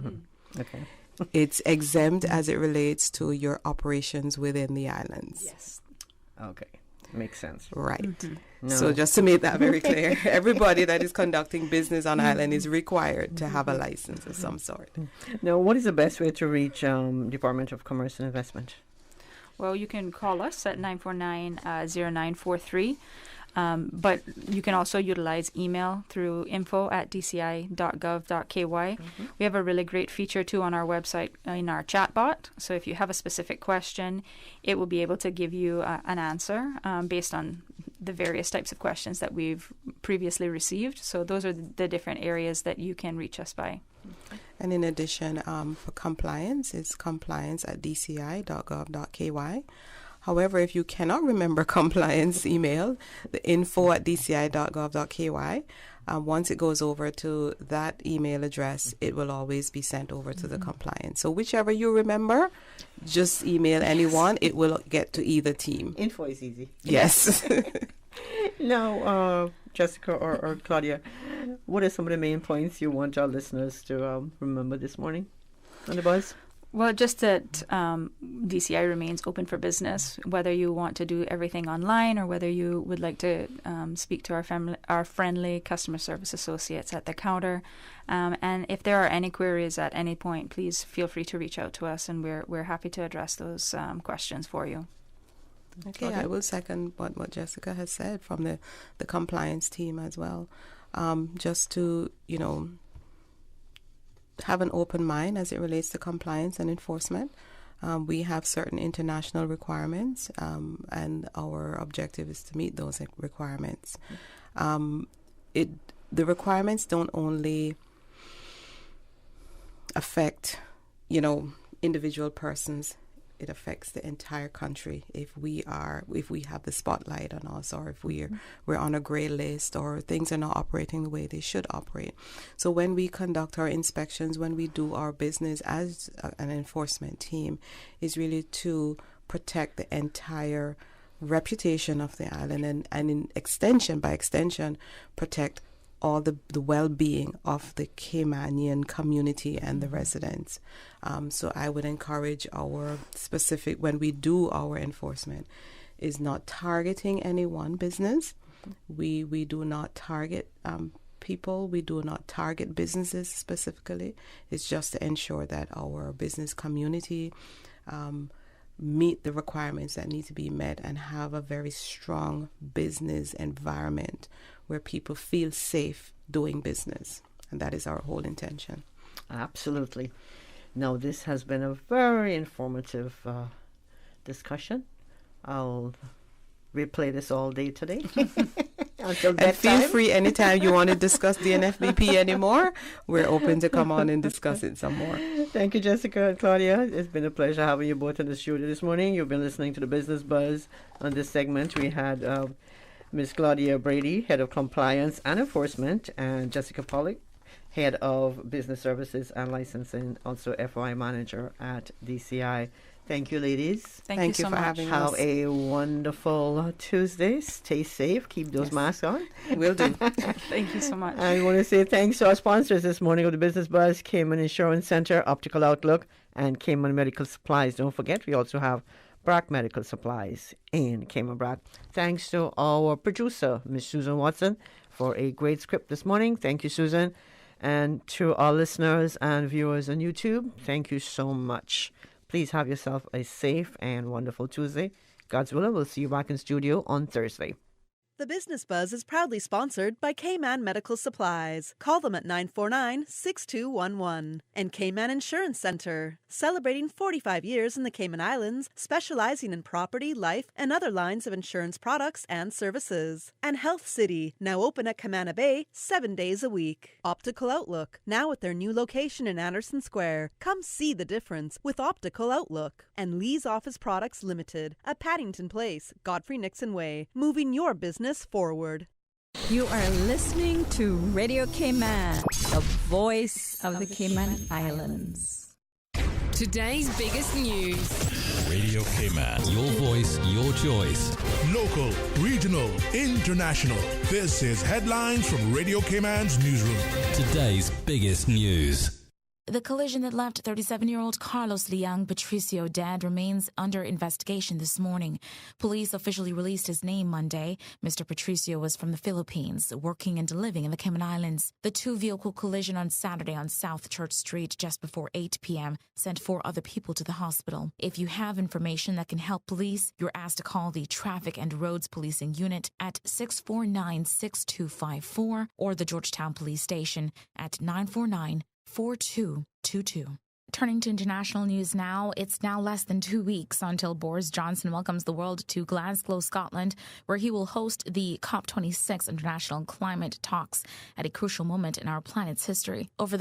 Okay. It's exempt as it relates to your operations within the islands. Yes. Okay. Makes sense. Right. No. So just to make that very clear, everybody that is conducting business on island is required to have a license of some sort. Now, what is the best way to reach Department of Commerce and Investment? Well, you can call us at 949-0943. But you can also utilize email through info@dci.gov.ky. We have a really great feature too on our website in our chatbot. So if you have a specific question, it will be able to give you an answer based on the various types of questions that we've previously received. So those are the different areas that you can reach us by. And in addition, for compliance, it's compliance@dci.gov.ky. However, if you cannot remember compliance email, the info@dci.gov.ky, once it goes over to that email address, it will always be sent over to the compliance. So whichever you remember, just email anyone. It will get to either team. Info is easy. Yes. Now, Jessica or Claudia, what are some of the main points you want our listeners to remember this morning on the buzz? Well, just that DCI remains open for business, whether you want to do everything online or whether you would like to speak to our friendly customer service associates at the counter. And if there are any queries at any point, please feel free to reach out to us, and we're happy to address those questions for you. Okay, I will second what Jessica has said from the compliance team as well. Just to, have an open mind as it relates to compliance and enforcement. We have certain international requirements, and our objective is to meet those requirements. The requirements don't only affect, individual persons. It affects the entire country if we have the spotlight on us, or if we're on a gray list, or things are not operating the way they should operate. So when we conduct our inspections, when we do our business as an enforcement team, is really to protect the entire reputation of the island, and by extension, protect all the well-being of the Caymanian community and the residents. So I would encourage our specific, when we do our enforcement, is not targeting any one business. We do not target people. We do not target businesses specifically. It's just to ensure that our business community meet the requirements that need to be met and have a very strong business environment where people feel safe doing business. And that is our whole intention. Absolutely. Now, this has been a very informative discussion. I'll replay this all day today. Until and feel free anytime you want to discuss the NFBP anymore. We're open to come on and discuss it some more. Thank you, Jessica and Claudia. It's been a pleasure having you both in the studio this morning. You've been listening to the Business Buzz. On this segment, we had Ms. Claudia Brady, Head of Compliance and Enforcement, and Jessica Pollock, Head of Business Services and Licensing, also FOI Manager at DCI. Thank you, ladies. Thank you so for much. having Have us. a wonderful Tuesday. Stay safe. Keep those masks on. Will do. Thank you so much. I want to say thanks to our sponsors this morning of the Business Buzz, Cayman Insurance Center, Optical Outlook, and Cayman Medical Supplies. Don't forget, we also have Brack Medical Supplies in Cayman Brack. Thanks to our producer, Ms. Susan Watson, for a great script this morning. Thank you, Susan. And to our listeners and viewers on YouTube, thank you so much. Please have yourself a safe and wonderful Tuesday. God's willing, we'll see you back in studio on Thursday. The Business Buzz is proudly sponsored by Cayman Medical Supplies. Call them at 949-6211. And Cayman Insurance Center, celebrating 45 years in the Cayman Islands, specializing in property, life, and other lines of insurance products and services. And Health City, now open at Camana Bay 7 days a week. Optical Outlook, now at their new location in Anderson Square. Come see the difference with Optical Outlook. And Lee's Office Products Limited, at Paddington Place, Godfrey Nixon Way, moving your business forward. You are listening to Radio Cayman, the voice of the Cayman Islands. Today's biggest news. Radio Cayman. Your voice, your choice. Local, regional, international. This is Headlines from Radio Cayman's newsroom. Today's biggest news. The collision that left 37-year-old Carlos Liang Patricio dead remains under investigation this morning. Police officially released his name Monday. Mr. Patricio was from the Philippines, working and living in the Cayman Islands. The two-vehicle collision on Saturday on South Church Street just before 8 p.m. sent 4 other people to the hospital. If you have information that can help police, you're asked to call the Traffic and Roads Policing Unit at 649-6254 or the Georgetown Police Station at 949-4222. Turning to international news now, it's now less than 2 weeks until Boris Johnson welcomes the world to Glasgow, Scotland, where he will host the COP26 international climate talks at a crucial moment in our planet's history. Over the